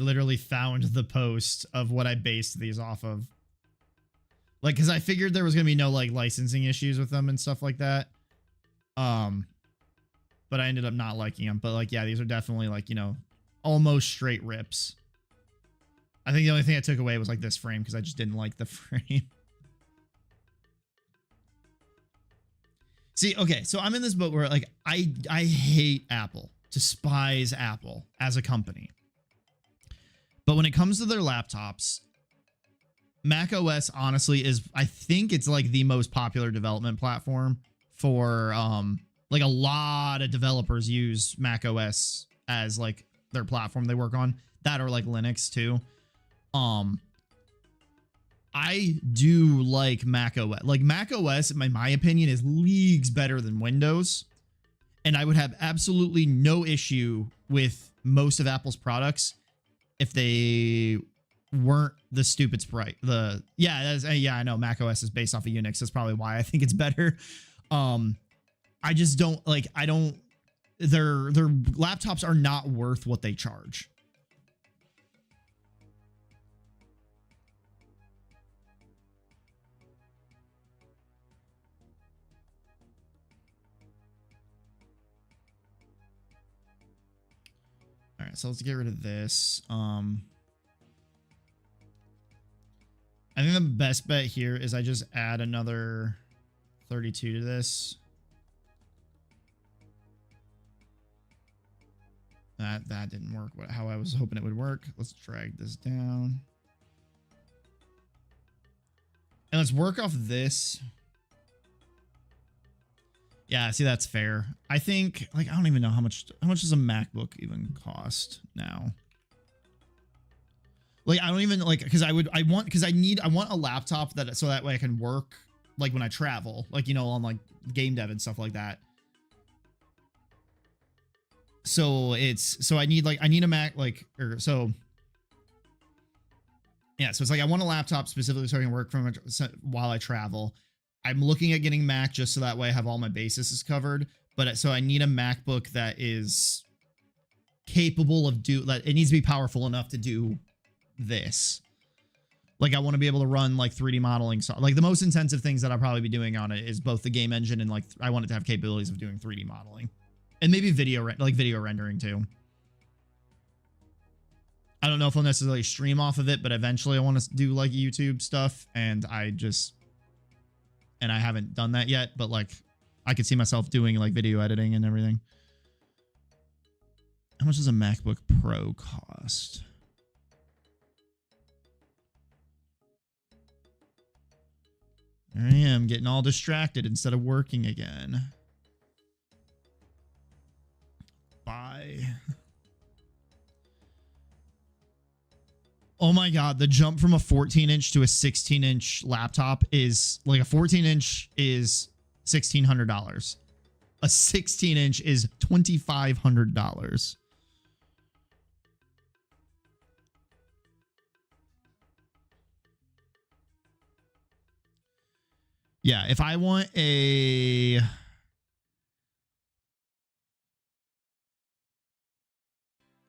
literally found the post of what I based these off of. Like, because I figured there was going to be no, like, licensing issues with them and stuff like that. But I ended up not liking them. But, like, yeah, these are definitely, like, you know, almost straight rips. I think the only thing I took away was, like, this frame, because I just didn't like the frame. See, okay, so I'm in this boat where, like, I hate Apple. Despise Apple as a company. But when it comes to their laptops, Mac OS honestly is, I think it's like the most popular development platform for, like, a lot of developers use Mac OS as like their platform they work on, that or like Linux too. I do like Mac OS. Like, Mac OS, in my opinion, is leagues better than Windows. And I would have absolutely no issue with most of Apple's products if they weren't the stupid Sprite. Yeah, I know Mac OS is based off of Unix. That's probably why I think it's better. I just don't like, their laptops are not worth what they charge. All right, so let's get rid of this. I think the best bet here is I just add another 32 to this. That didn't work how I was hoping it would work. Let's drag this down. And let's work off this. Yeah, see, that's fair. I think, like, I don't even know how much does a MacBook even cost now? Like, I don't even, like, because I want a laptop that, so that way I can work, like, when I travel, like, you know, on, like, game dev and stuff like that. So I need a Mac, like, or so. Yeah, so it's like, I want a laptop specifically so I can work from it while I travel. I'm looking at getting Mac just so that way I have all my bases covered. But so I need a MacBook that is capable of it needs to be powerful enough to do this. Like, I want to be able to run like 3D modeling. So like, the most intensive things that I'll probably be doing on it is both the game engine and, like, I want it to have capabilities of doing 3D modeling and maybe video rendering too. I don't know if I'll necessarily stream off of it, but eventually I want to do like YouTube stuff, and I haven't done that yet, but like, I could see myself doing like video editing and everything. How much does a MacBook Pro cost? There I am, getting all distracted instead of working again. Bye. Oh my God, the jump from a 14-inch to a 16-inch laptop is, like, a 14-inch is $1,600. A 16-inch is $2,500. Yeah, if I want a...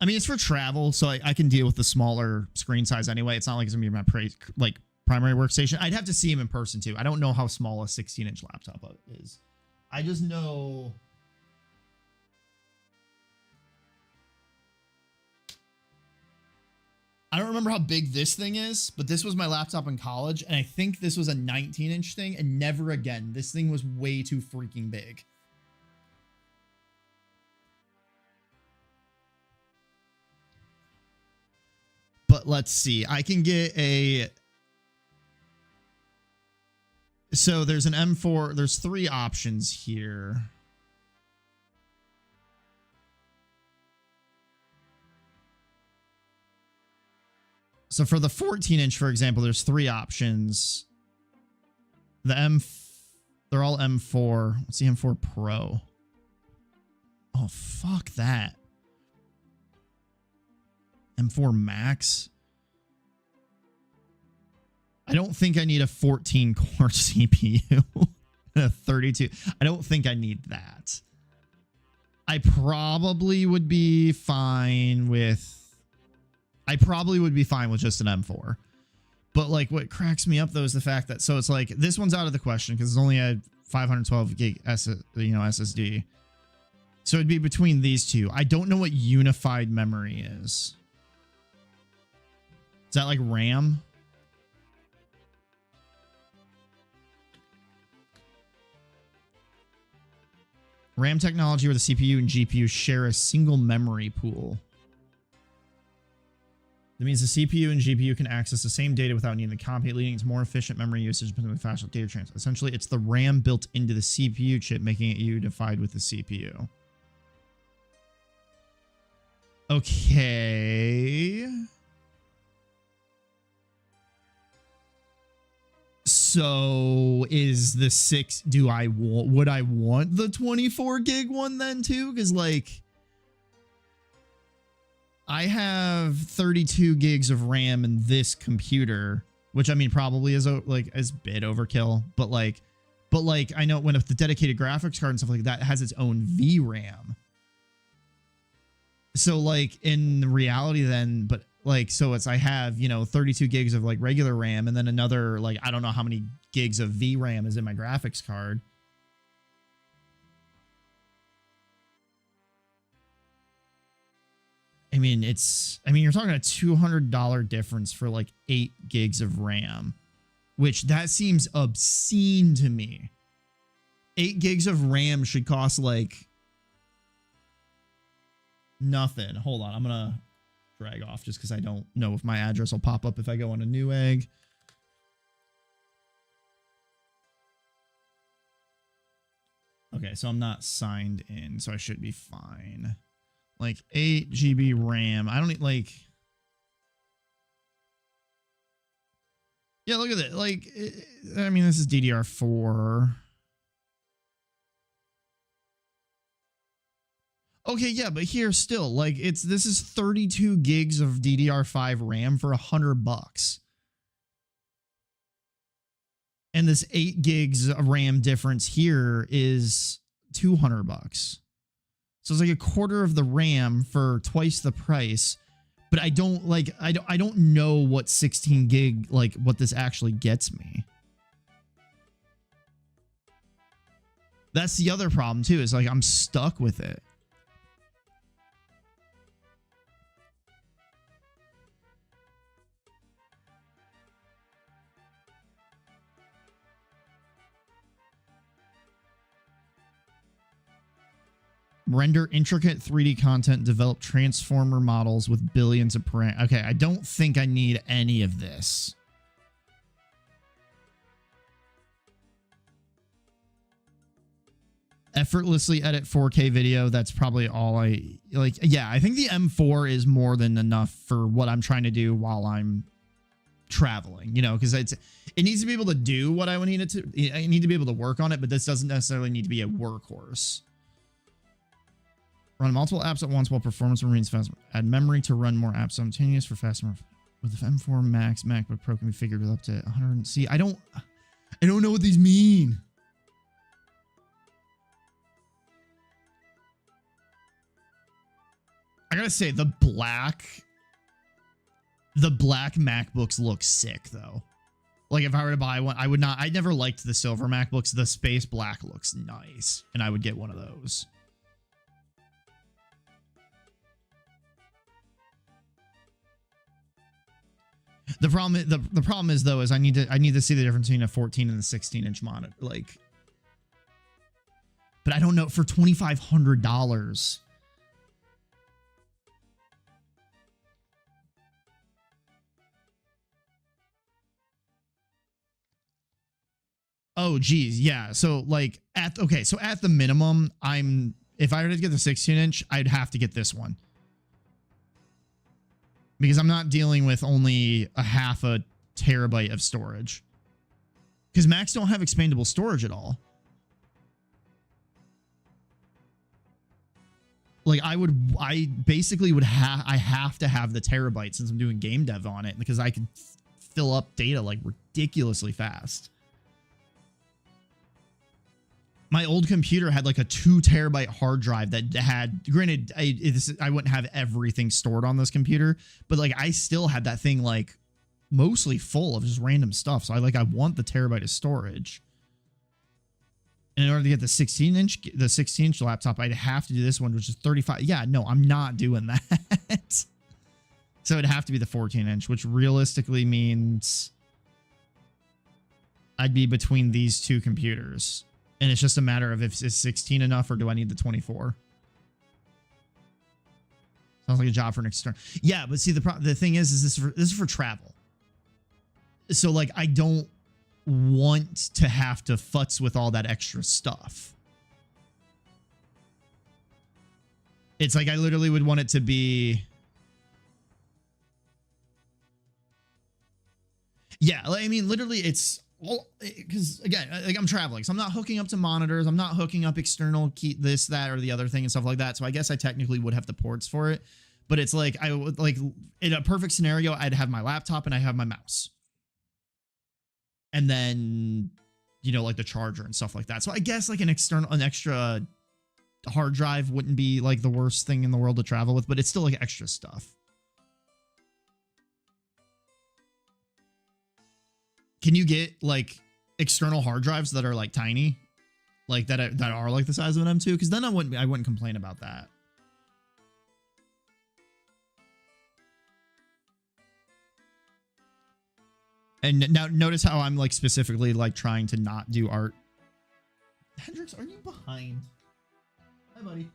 I mean, it's for travel, so I can deal with the smaller screen size anyway. It's not like it's going to be my primary workstation. I'd have to see him in person, too. I don't know how small a 16-inch laptop is. I just know... I don't remember how big this thing is, but this was my laptop in college, and I think this was a 19-inch thing, and never again. This thing was way too freaking big. But let's see. I can get a... So there's an M4. There's 3 options here. So for the 14-inch, for example, there's 3 options. They're all M4. Let's see, M4 Pro. Oh, fuck that. M4 Max. I don't think I need a 14 core CPU. A 32. I don't think I need that. I probably would be fine with just an M4. But like what cracks me up though is the fact that, so it's like this one's out of the question because it's only a 512 gig SSD. So it'd be between these two. I don't know what unified memory is. Is that like RAM? RAM technology where the CPU and GPU share a single memory pool. That means the CPU and GPU can access the same data without needing to compute, leading to more efficient memory usage and faster data transfer. Essentially, it's the RAM built into the CPU chip, making it unified with the CPU. Okay. So is the 6, would I want the 24 gig one then too? Because like I have 32 gigs of RAM in this computer, which I mean probably is like as bit overkill, but like I know when the dedicated graphics card and stuff like that has its own VRAM. So like in reality then, but like, so it's, I have, you know, 32 gigs of like regular RAM and then another, like, I don't know how many gigs of VRAM is in my graphics card. I mean, you're talking a $200 difference for like 8 gigs of RAM, which that seems obscene to me. 8 gigs of RAM should cost like nothing. Hold on. I'm going to drag off just because I don't know if my address will pop up if I go on a Newegg. Okay, so I'm not signed in, so I should be fine. Like 8 GB RAM. I don't need like... Yeah, look at it. Like, I mean, this is DDR4. Okay, yeah, but here still, like, this is 32 gigs of DDR5 RAM for $100. And this 8 gigs of RAM difference here is $200. So it's like a quarter of the RAM for twice the price. But I don't like, I don't know what 16 gig, like what this actually gets me. That's the other problem too, is like I'm stuck with it. Render intricate 3D content, develop transformer models with billions of parameters. Okay, I don't think I need any of this. Effortlessly edit 4K video. That's probably all I like. Yeah, I think the M4 is more than enough for what I'm trying to do while I'm traveling, you know, because it needs to be able to do what I would need it to. I need to be able to work on it, but this doesn't necessarily need to be a workhorse. Run multiple apps at once while performance remains fast. Add memory to run more apps simultaneous for faster. With the M4 Max, MacBook Pro can be figured with up to 100. See, I don't know what these mean. I gotta say, the black MacBooks look sick though. Like if I were to buy one, I never liked the silver MacBooks. The space black looks nice, and I would get one of those. The problem is though, is I need to see the difference between a 14 and the 16-inch monitor. Like, but I don't know, for $2,500. Oh geez, yeah. So like at the minimum, if I were to get the 16-inch, I'd have to get this one. Because I'm not dealing with only a half a terabyte of storage. Because Macs don't have expandable storage at all. Like I basically would have to have the terabyte since I'm doing game dev on it, because I could fill up data like ridiculously fast. My old computer had like a 2 terabyte hard drive that had, granted, I wouldn't have everything stored on this computer, but like I still had that thing like mostly full of just random stuff. So I want the terabyte of storage. And in order to get the 16-inch laptop, I'd have to do this one, which is 35. Yeah, no, I'm not doing that. So it'd have to be the 14-inch, which realistically means I'd be between these two computers. And it's just a matter of if it's 16 enough or do I need the 24? Sounds like a job for an external. Yeah, but see, the thing is this is for travel. So like I don't want to have to futz with all that extra stuff. It's like I literally would want it to be. Yeah, I mean, literally, it's all because again, like I'm traveling, so I'm not hooking up to monitors. I'm not hooking up external key, this, that, or the other thing and stuff like that. So I guess I technically would have the ports for it, but it's like I would like in a perfect scenario, I'd have my laptop and I have my mouse, and then like the charger and stuff like that. So I guess like an extra hard drive wouldn't be like the worst thing in the world to travel with, but it's still like extra stuff. Can you get like external hard drives that are like tiny, like that are like the size of an M2? Because then I wouldn't complain about that. And now notice how I'm like specifically like trying to not do art. Hendrix, are you behind? Hi, buddy.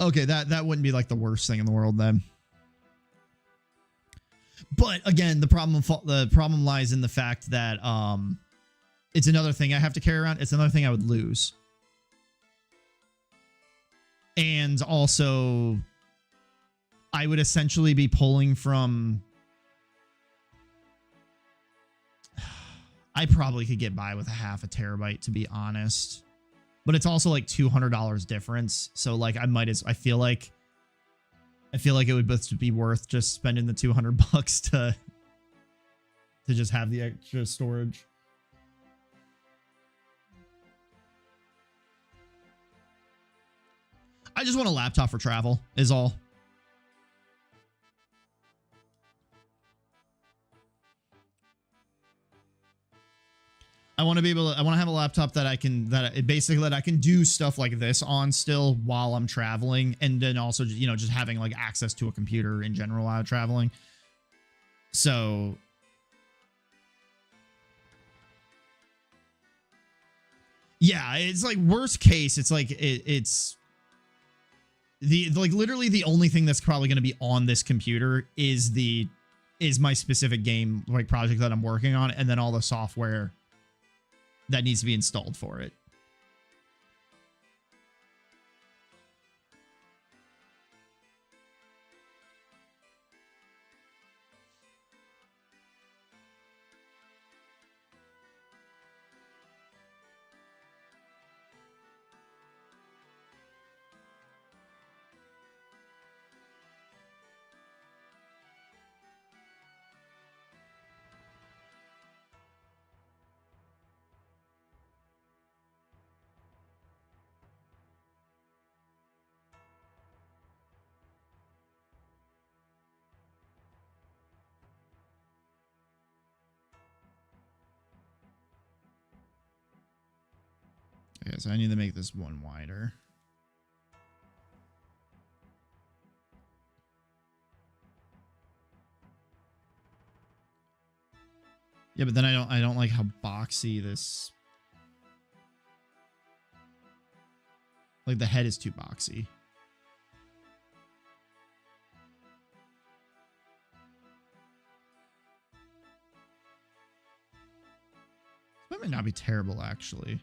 Okay, that wouldn't be like the worst thing in the world then. But again, the problem lies in the fact that it's another thing I have to carry around. It's another thing I would lose. And also, I would essentially be pulling from. I probably could get by with a half a terabyte, to be honest. But it's also like $200 difference. So like I feel like it would both be worth just spending the $200 to just have the extra storage. I just want a laptop for travel is all. I want to be able to, I want to have a laptop that I can do stuff like this on still while I'm traveling. And then also, just having like access to a computer in general while traveling. So. Yeah, it's like worst case. It's like, it's literally the only thing that's probably going to be on this computer is my specific game like project that I'm working on. And then all the software that needs to be installed for it. Okay, so I need to make this one wider. Yeah, but then I don't like how boxy this. Like the head is too boxy. That might not be terrible, actually.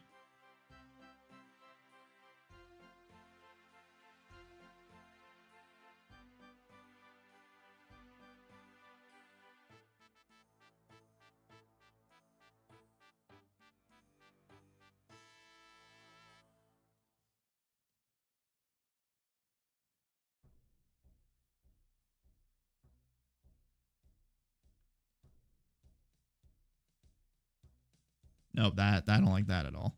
Nope, that I don't like that at all.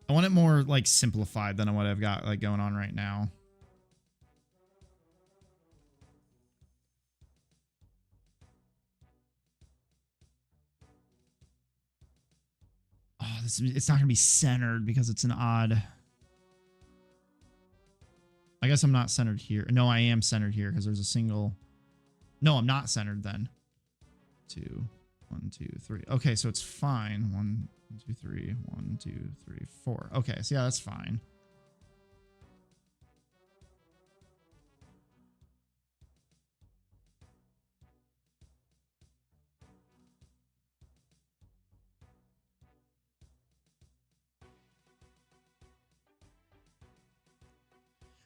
I want it more like simplified than what I've got like going on right now. Oh, it's not gonna be centered because it's an odd. I guess I'm not centered here. No, I am centered here because there's a single. No, I'm not centered then. 2, 1, 2, 3. Okay, so it's fine. 1, 2, 3. 1, 2, 3, 4. Okay, so yeah, that's fine.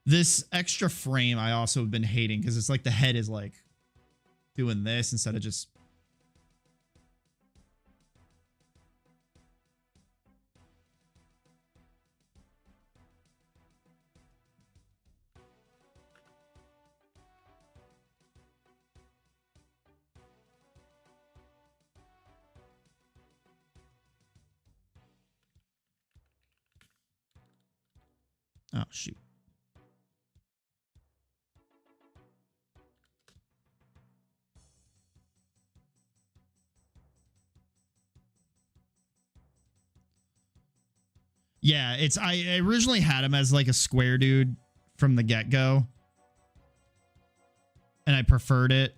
This extra frame I also have been hating because it's like the head is like doing this instead of just. Oh, shoot. Yeah, it's I originally had him as like a square dude from the get-go. And I preferred it.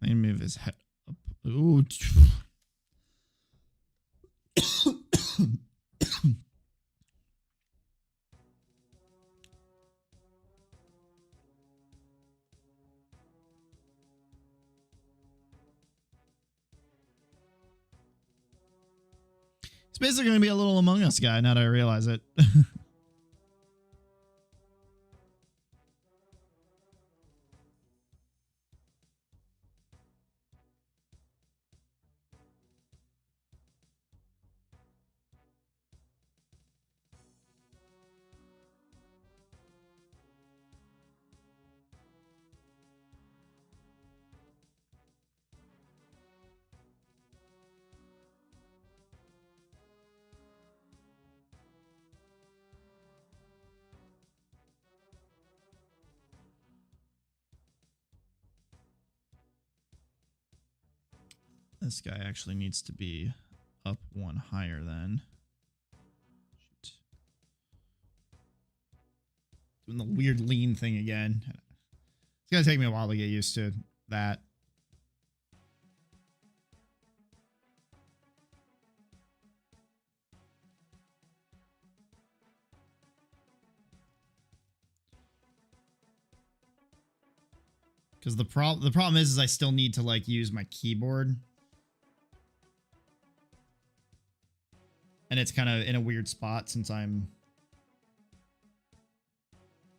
Let me move his head up. Ooh. It's basically going to be a little Among Us guy now that I realize it. This guy actually needs to be up one higher then. Shoot. Doing the weird lean thing again. It's going to take me a while to get used to that. Because the problem is I still need to like use my keyboard. And it's kind of in a weird spot since I'm...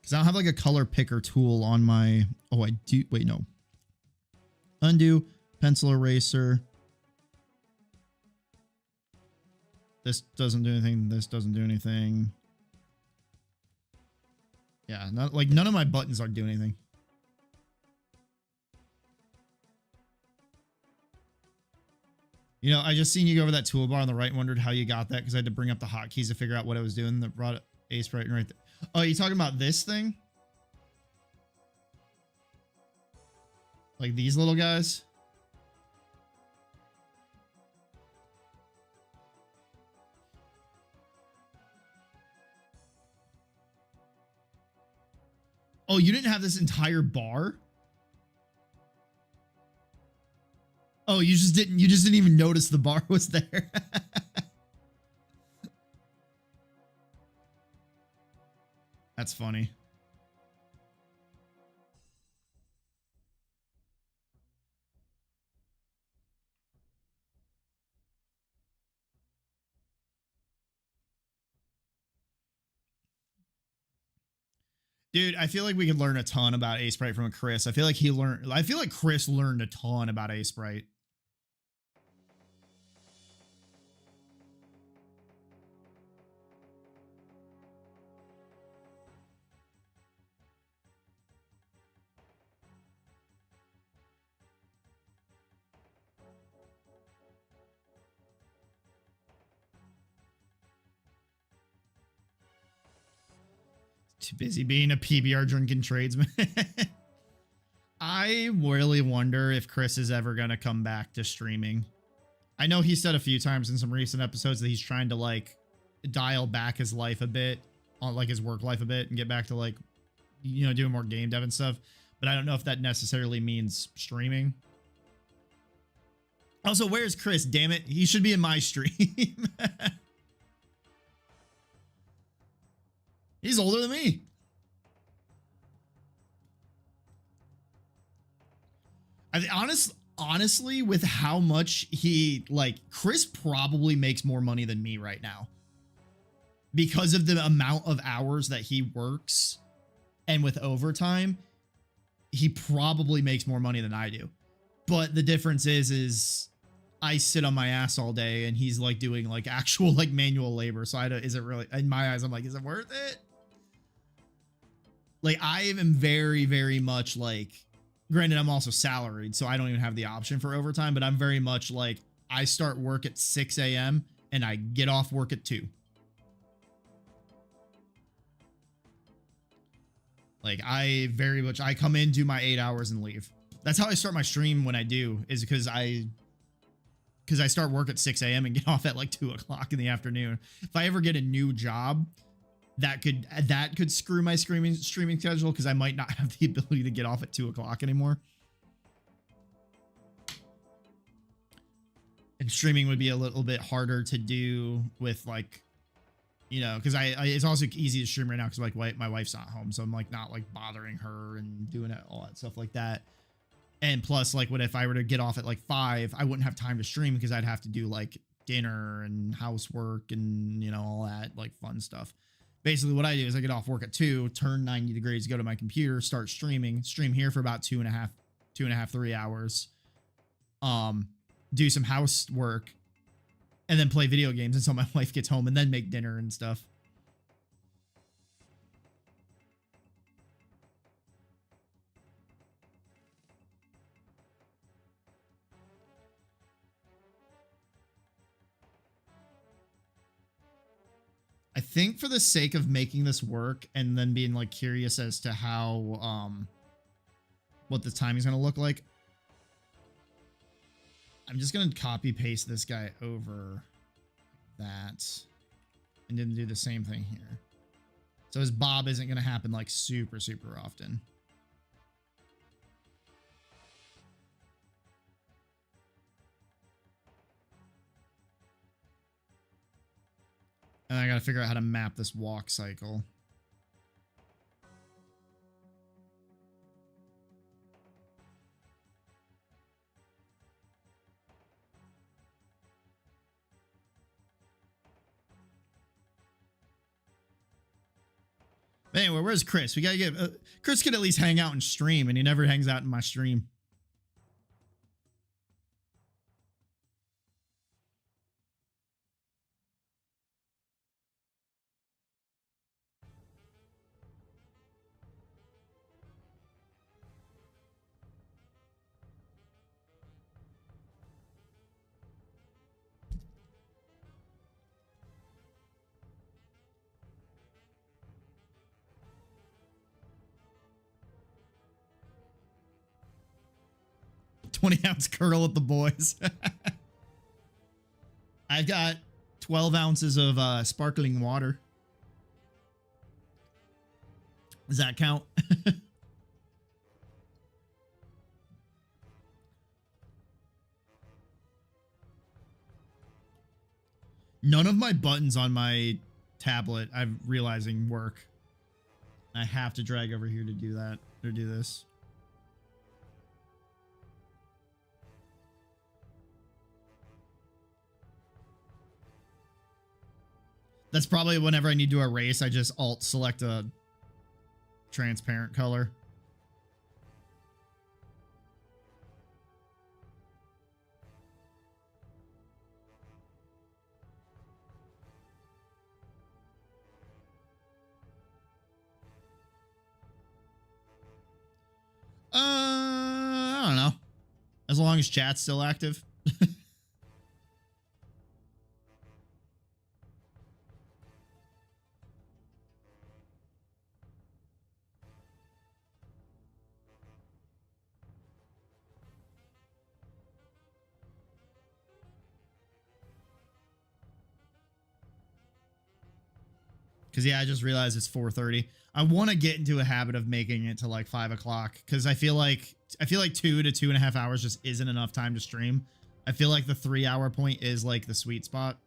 Because I don't have like a color picker tool on my... Oh, I do... Wait, no. Undo, pencil eraser. This doesn't do anything. This doesn't do anything. Yeah, not, like none of my buttons are doing anything. You know, I just seen you go over that toolbar on the right and wondered how you got that because I had to bring up the hotkeys to figure out what I was doing that brought Ace right there. Oh, you talking about this thing? Like these little guys? Oh, you didn't have this entire bar? Oh, you just didn't even notice the bar was there. That's funny. Dude, I feel like we could learn a ton about A Sprite from Chris. I feel like Chris learned a ton about A Sprite. Too busy being a PBR drinking tradesman. I really wonder if Chris is ever going to come back to streaming. I know he said a few times in some recent episodes that he's trying to like dial back his life a bit, on like his work life a bit, and get back to like, you know, doing more game dev and stuff. But I don't know if that necessarily means streaming. Also, where's Chris? Damn it. He should be in my stream. He's older than me. Honestly, with how much he, like, Chris probably makes more money than me right now. Because of the amount of hours that he works and with overtime, he probably makes more money than I do. But the difference is I sit on my ass all day and he's like doing like actual like manual labor. So is it really, in my eyes, I'm like, is it worth it? Like, I am very, very much like, granted, I'm also salaried, so I don't even have the option for overtime, but I'm very much like, I start work at 6 a.m. and I get off work at 2. Like, I come in, do my 8 hours and leave. That's how I start my stream when I do, is because I start work at 6 a.m. and get off at like 2 o'clock in the afternoon. If I ever get a new job, that could screw my streaming schedule, because I might not have the ability to get off at 2 o'clock anymore. And streaming would be a little bit harder to do with, like, you know, because it's also easy to stream right now because like my wife's not home, so I'm like not like bothering her and doing it, all that stuff like that. And plus, like, what if I were to get off at like 5, I wouldn't have time to stream because I'd have to do like dinner and housework and, you know, all that like fun stuff. Basically, what I do is I get off work at 2, turn 90 degrees, go to my computer, start stream here for about 2.5, 3 hours. Do some housework, and then play video games until my wife gets home, and then make dinner and stuff. I think for the sake of making this work and then being like curious as to how what the timing's gonna look like, I'm just gonna copy paste this guy over that and then do the same thing here. So his Bob isn't gonna happen like super often. And I gotta figure out how to map this walk cycle. But anyway, where's Chris? We gotta get Chris could at least hang out and stream, and he never hangs out in my stream. $20-ounce curl at the boys. I've got 12 ounces of sparkling water. Does that count? None of my buttons on my tablet, I'm realizing, work. I have to drag over here to do that, or do this. That's probably whenever I need to erase, I just alt select a transparent color. I don't know. As long as chat's still active. Because, yeah, I just realized it's 4:30. I want to get into a habit of making it to like 5 o'clock because I feel like 2 to 2.5 hours just isn't enough time to stream. I feel like the 3-hour point is like the sweet spot.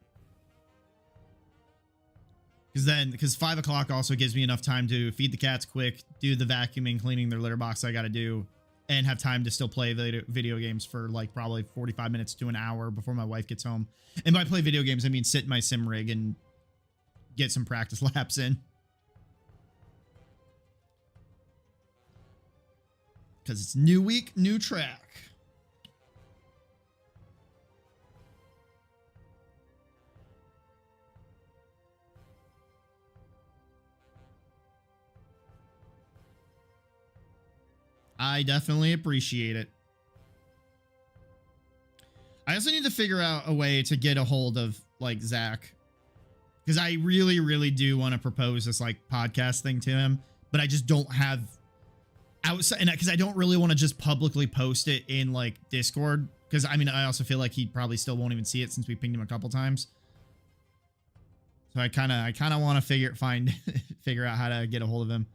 Because 5 o'clock also gives me enough time to feed the cats quick, do the vacuuming, cleaning their litter box I got to do, and have time to still play video games for like probably 45 minutes to an hour before my wife gets home. And by play video games, I mean sit in my sim rig and get some practice laps in. Because it's new week, new track. I definitely appreciate it. I also need to figure out a way to get a hold of like Zach, because I really, really do want to propose this like podcast thing to him, but I just don't have outside, and because I don't really want to just publicly post it in like Discord, because I mean I also feel like he probably still won't even see it since we pinged him a couple times. So I kind of want to figure out how to get a hold of him.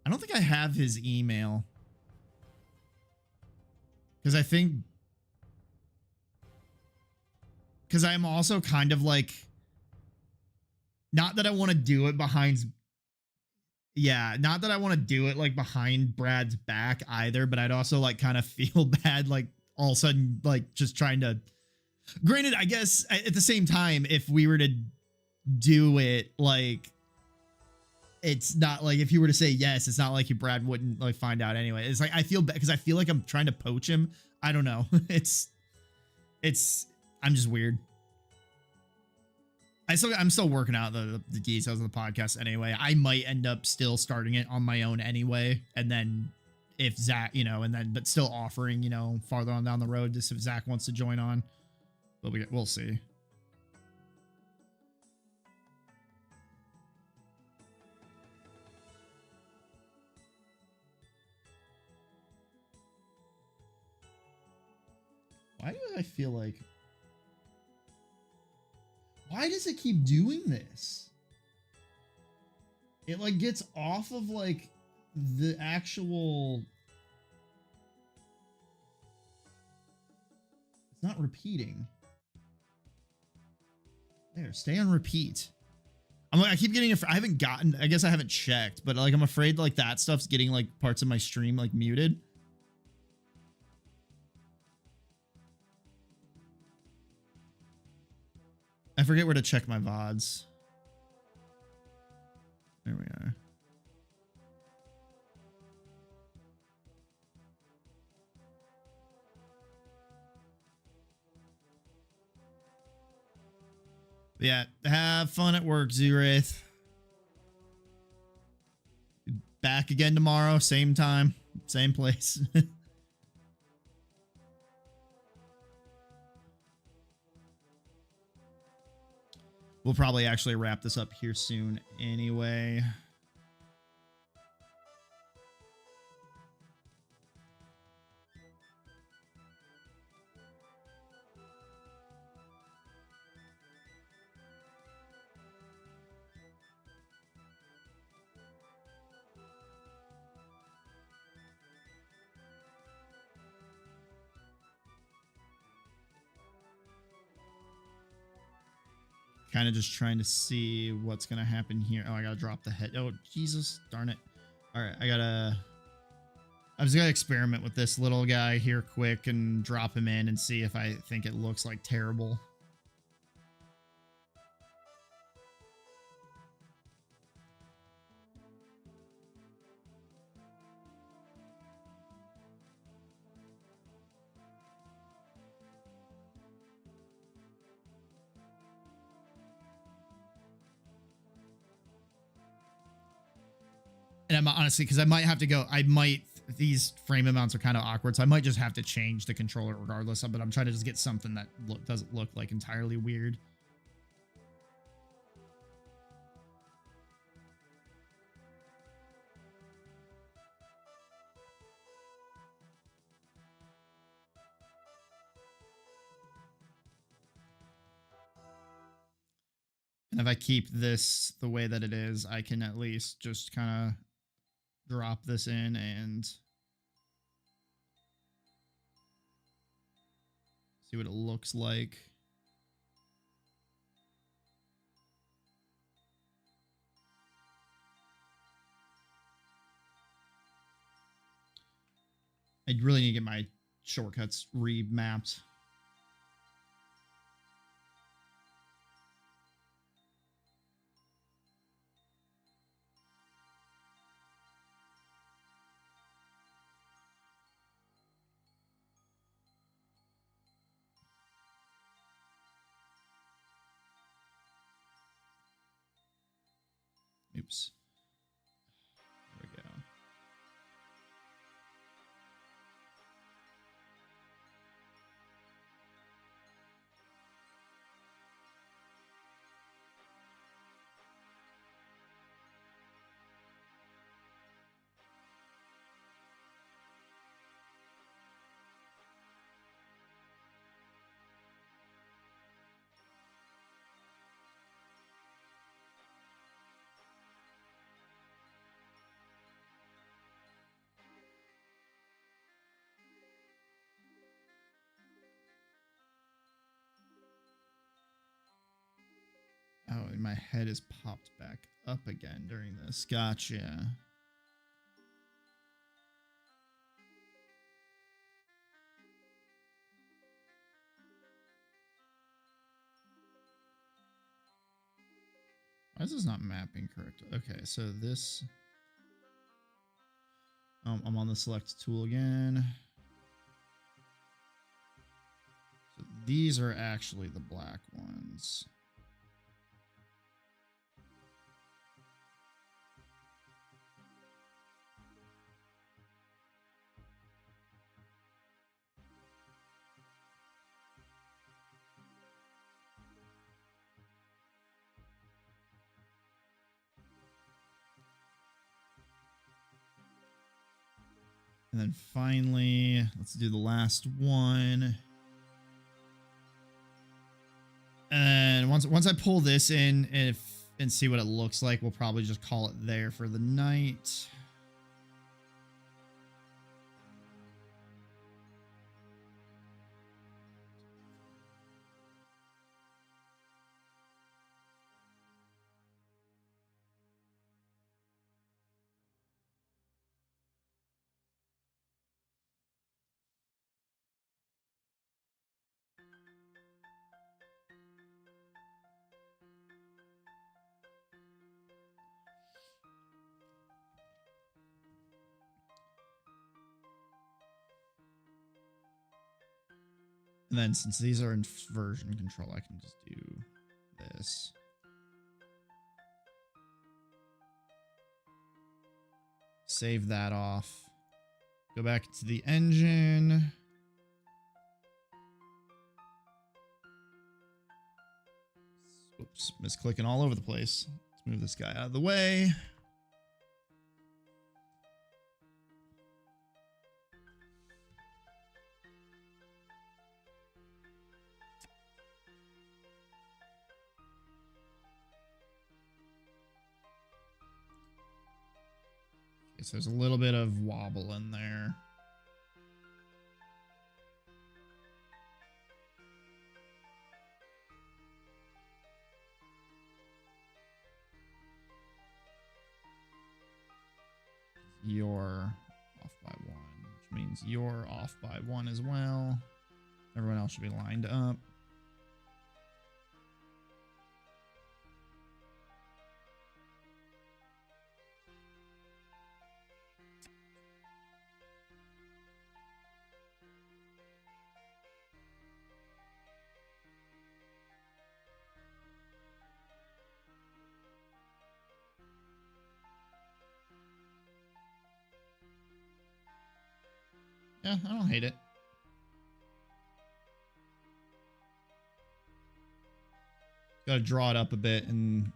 I don't think I have his email. Because I think, because I'm also kind of like, not that I want to do it behind, not that I want to do it like behind Brad's back either, but I'd also like kind of feel bad, like all of a sudden, like just trying to, granted, I guess at the same time, if we were to do it, like, it's not like if you were to say yes, it's not like Brad wouldn't like find out anyway. It's like I feel bad because I feel like I'm trying to poach him. I don't know. I'm just weird. I'm still working out the details of the podcast anyway. I might end up still starting it on my own anyway, and then if Zach, but still offering, farther on down the road, just if Zach wants to join on. But we'll see. Why do I feel like... Why does it keep doing this? It like gets off of like the actual... It's not repeating. There, stay on repeat. I keep getting... I haven't gotten... I guess I haven't checked, but like I'm afraid like that stuff's getting like parts of my stream like muted. I forget where to check my VODs. There we are. Yeah, have fun at work, Zurith. Back again tomorrow, same time, same place. We'll probably actually wrap this up here soon anyway. Kind of just trying to see what's going to happen here. Oh, I got to drop the head. Oh, Jesus. Darn it. All right. I'm just going to experiment with this little guy here quick and drop him in and see if I think it looks like terrible. And I'm honestly, because I might have to go, these frame amounts are kind of awkward, so I might just have to change the controller regardless of it. I'm trying to just get something that doesn't look like entirely weird. And if I keep this the way that it is, I can at least just kind of drop this in and see what it looks like. I really need to get my shortcuts remapped. Oops. There we go. Oh, and my head is popped back up again during this. Gotcha. Why is this not mapping correctly? Okay, so this... I'm on the select tool again. So these are actually the black ones. And then finally, let's do the last one. And once I pull this in and see what it looks like, we'll probably just call it there for the night. And then since these are in version control, I can just do this. Save that off. Go back to the engine. Oops, misclicking all over the place. Let's move this guy out of the way. So there's a little bit of wobble in there. you're off by 1, which means you're off by 1 as well. Everyone else should be lined up. Yeah, I don't hate it. Got to draw it up a bit, and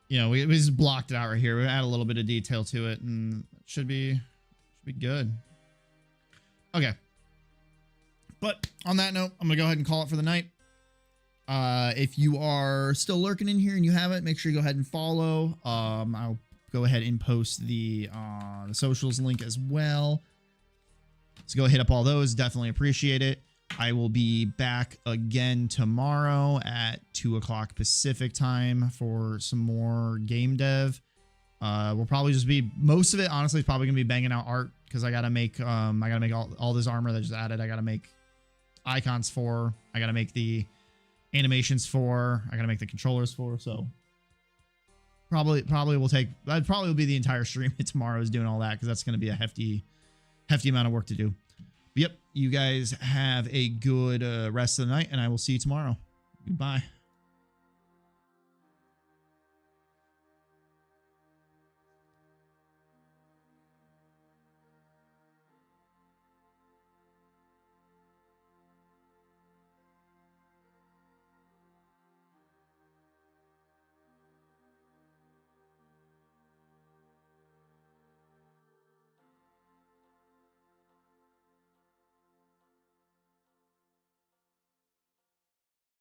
you know, we just blocked it out right here. We add a little bit of detail to it, and it should be good. Okay. But on that note, I'm gonna go ahead and call it for the night. If you are still lurking in here and you haven't, make sure you go ahead and follow. I'll go ahead and post the socials link as well. So go hit up all those. Definitely appreciate it. I will be back again tomorrow at 2 o'clock Pacific time for some more game dev. We'll probably just be, most of it honestly is probably gonna be banging out art, because I gotta make all this armor that just added. I gotta make icons for, I gotta make the animations for, I gotta make the controllers for. So probably will take, that probably will be the entire stream tomorrow is doing all that, because that's gonna be a hefty amount of work to do. But yep, you guys have a good rest of the night, and I will see you tomorrow. Goodbye.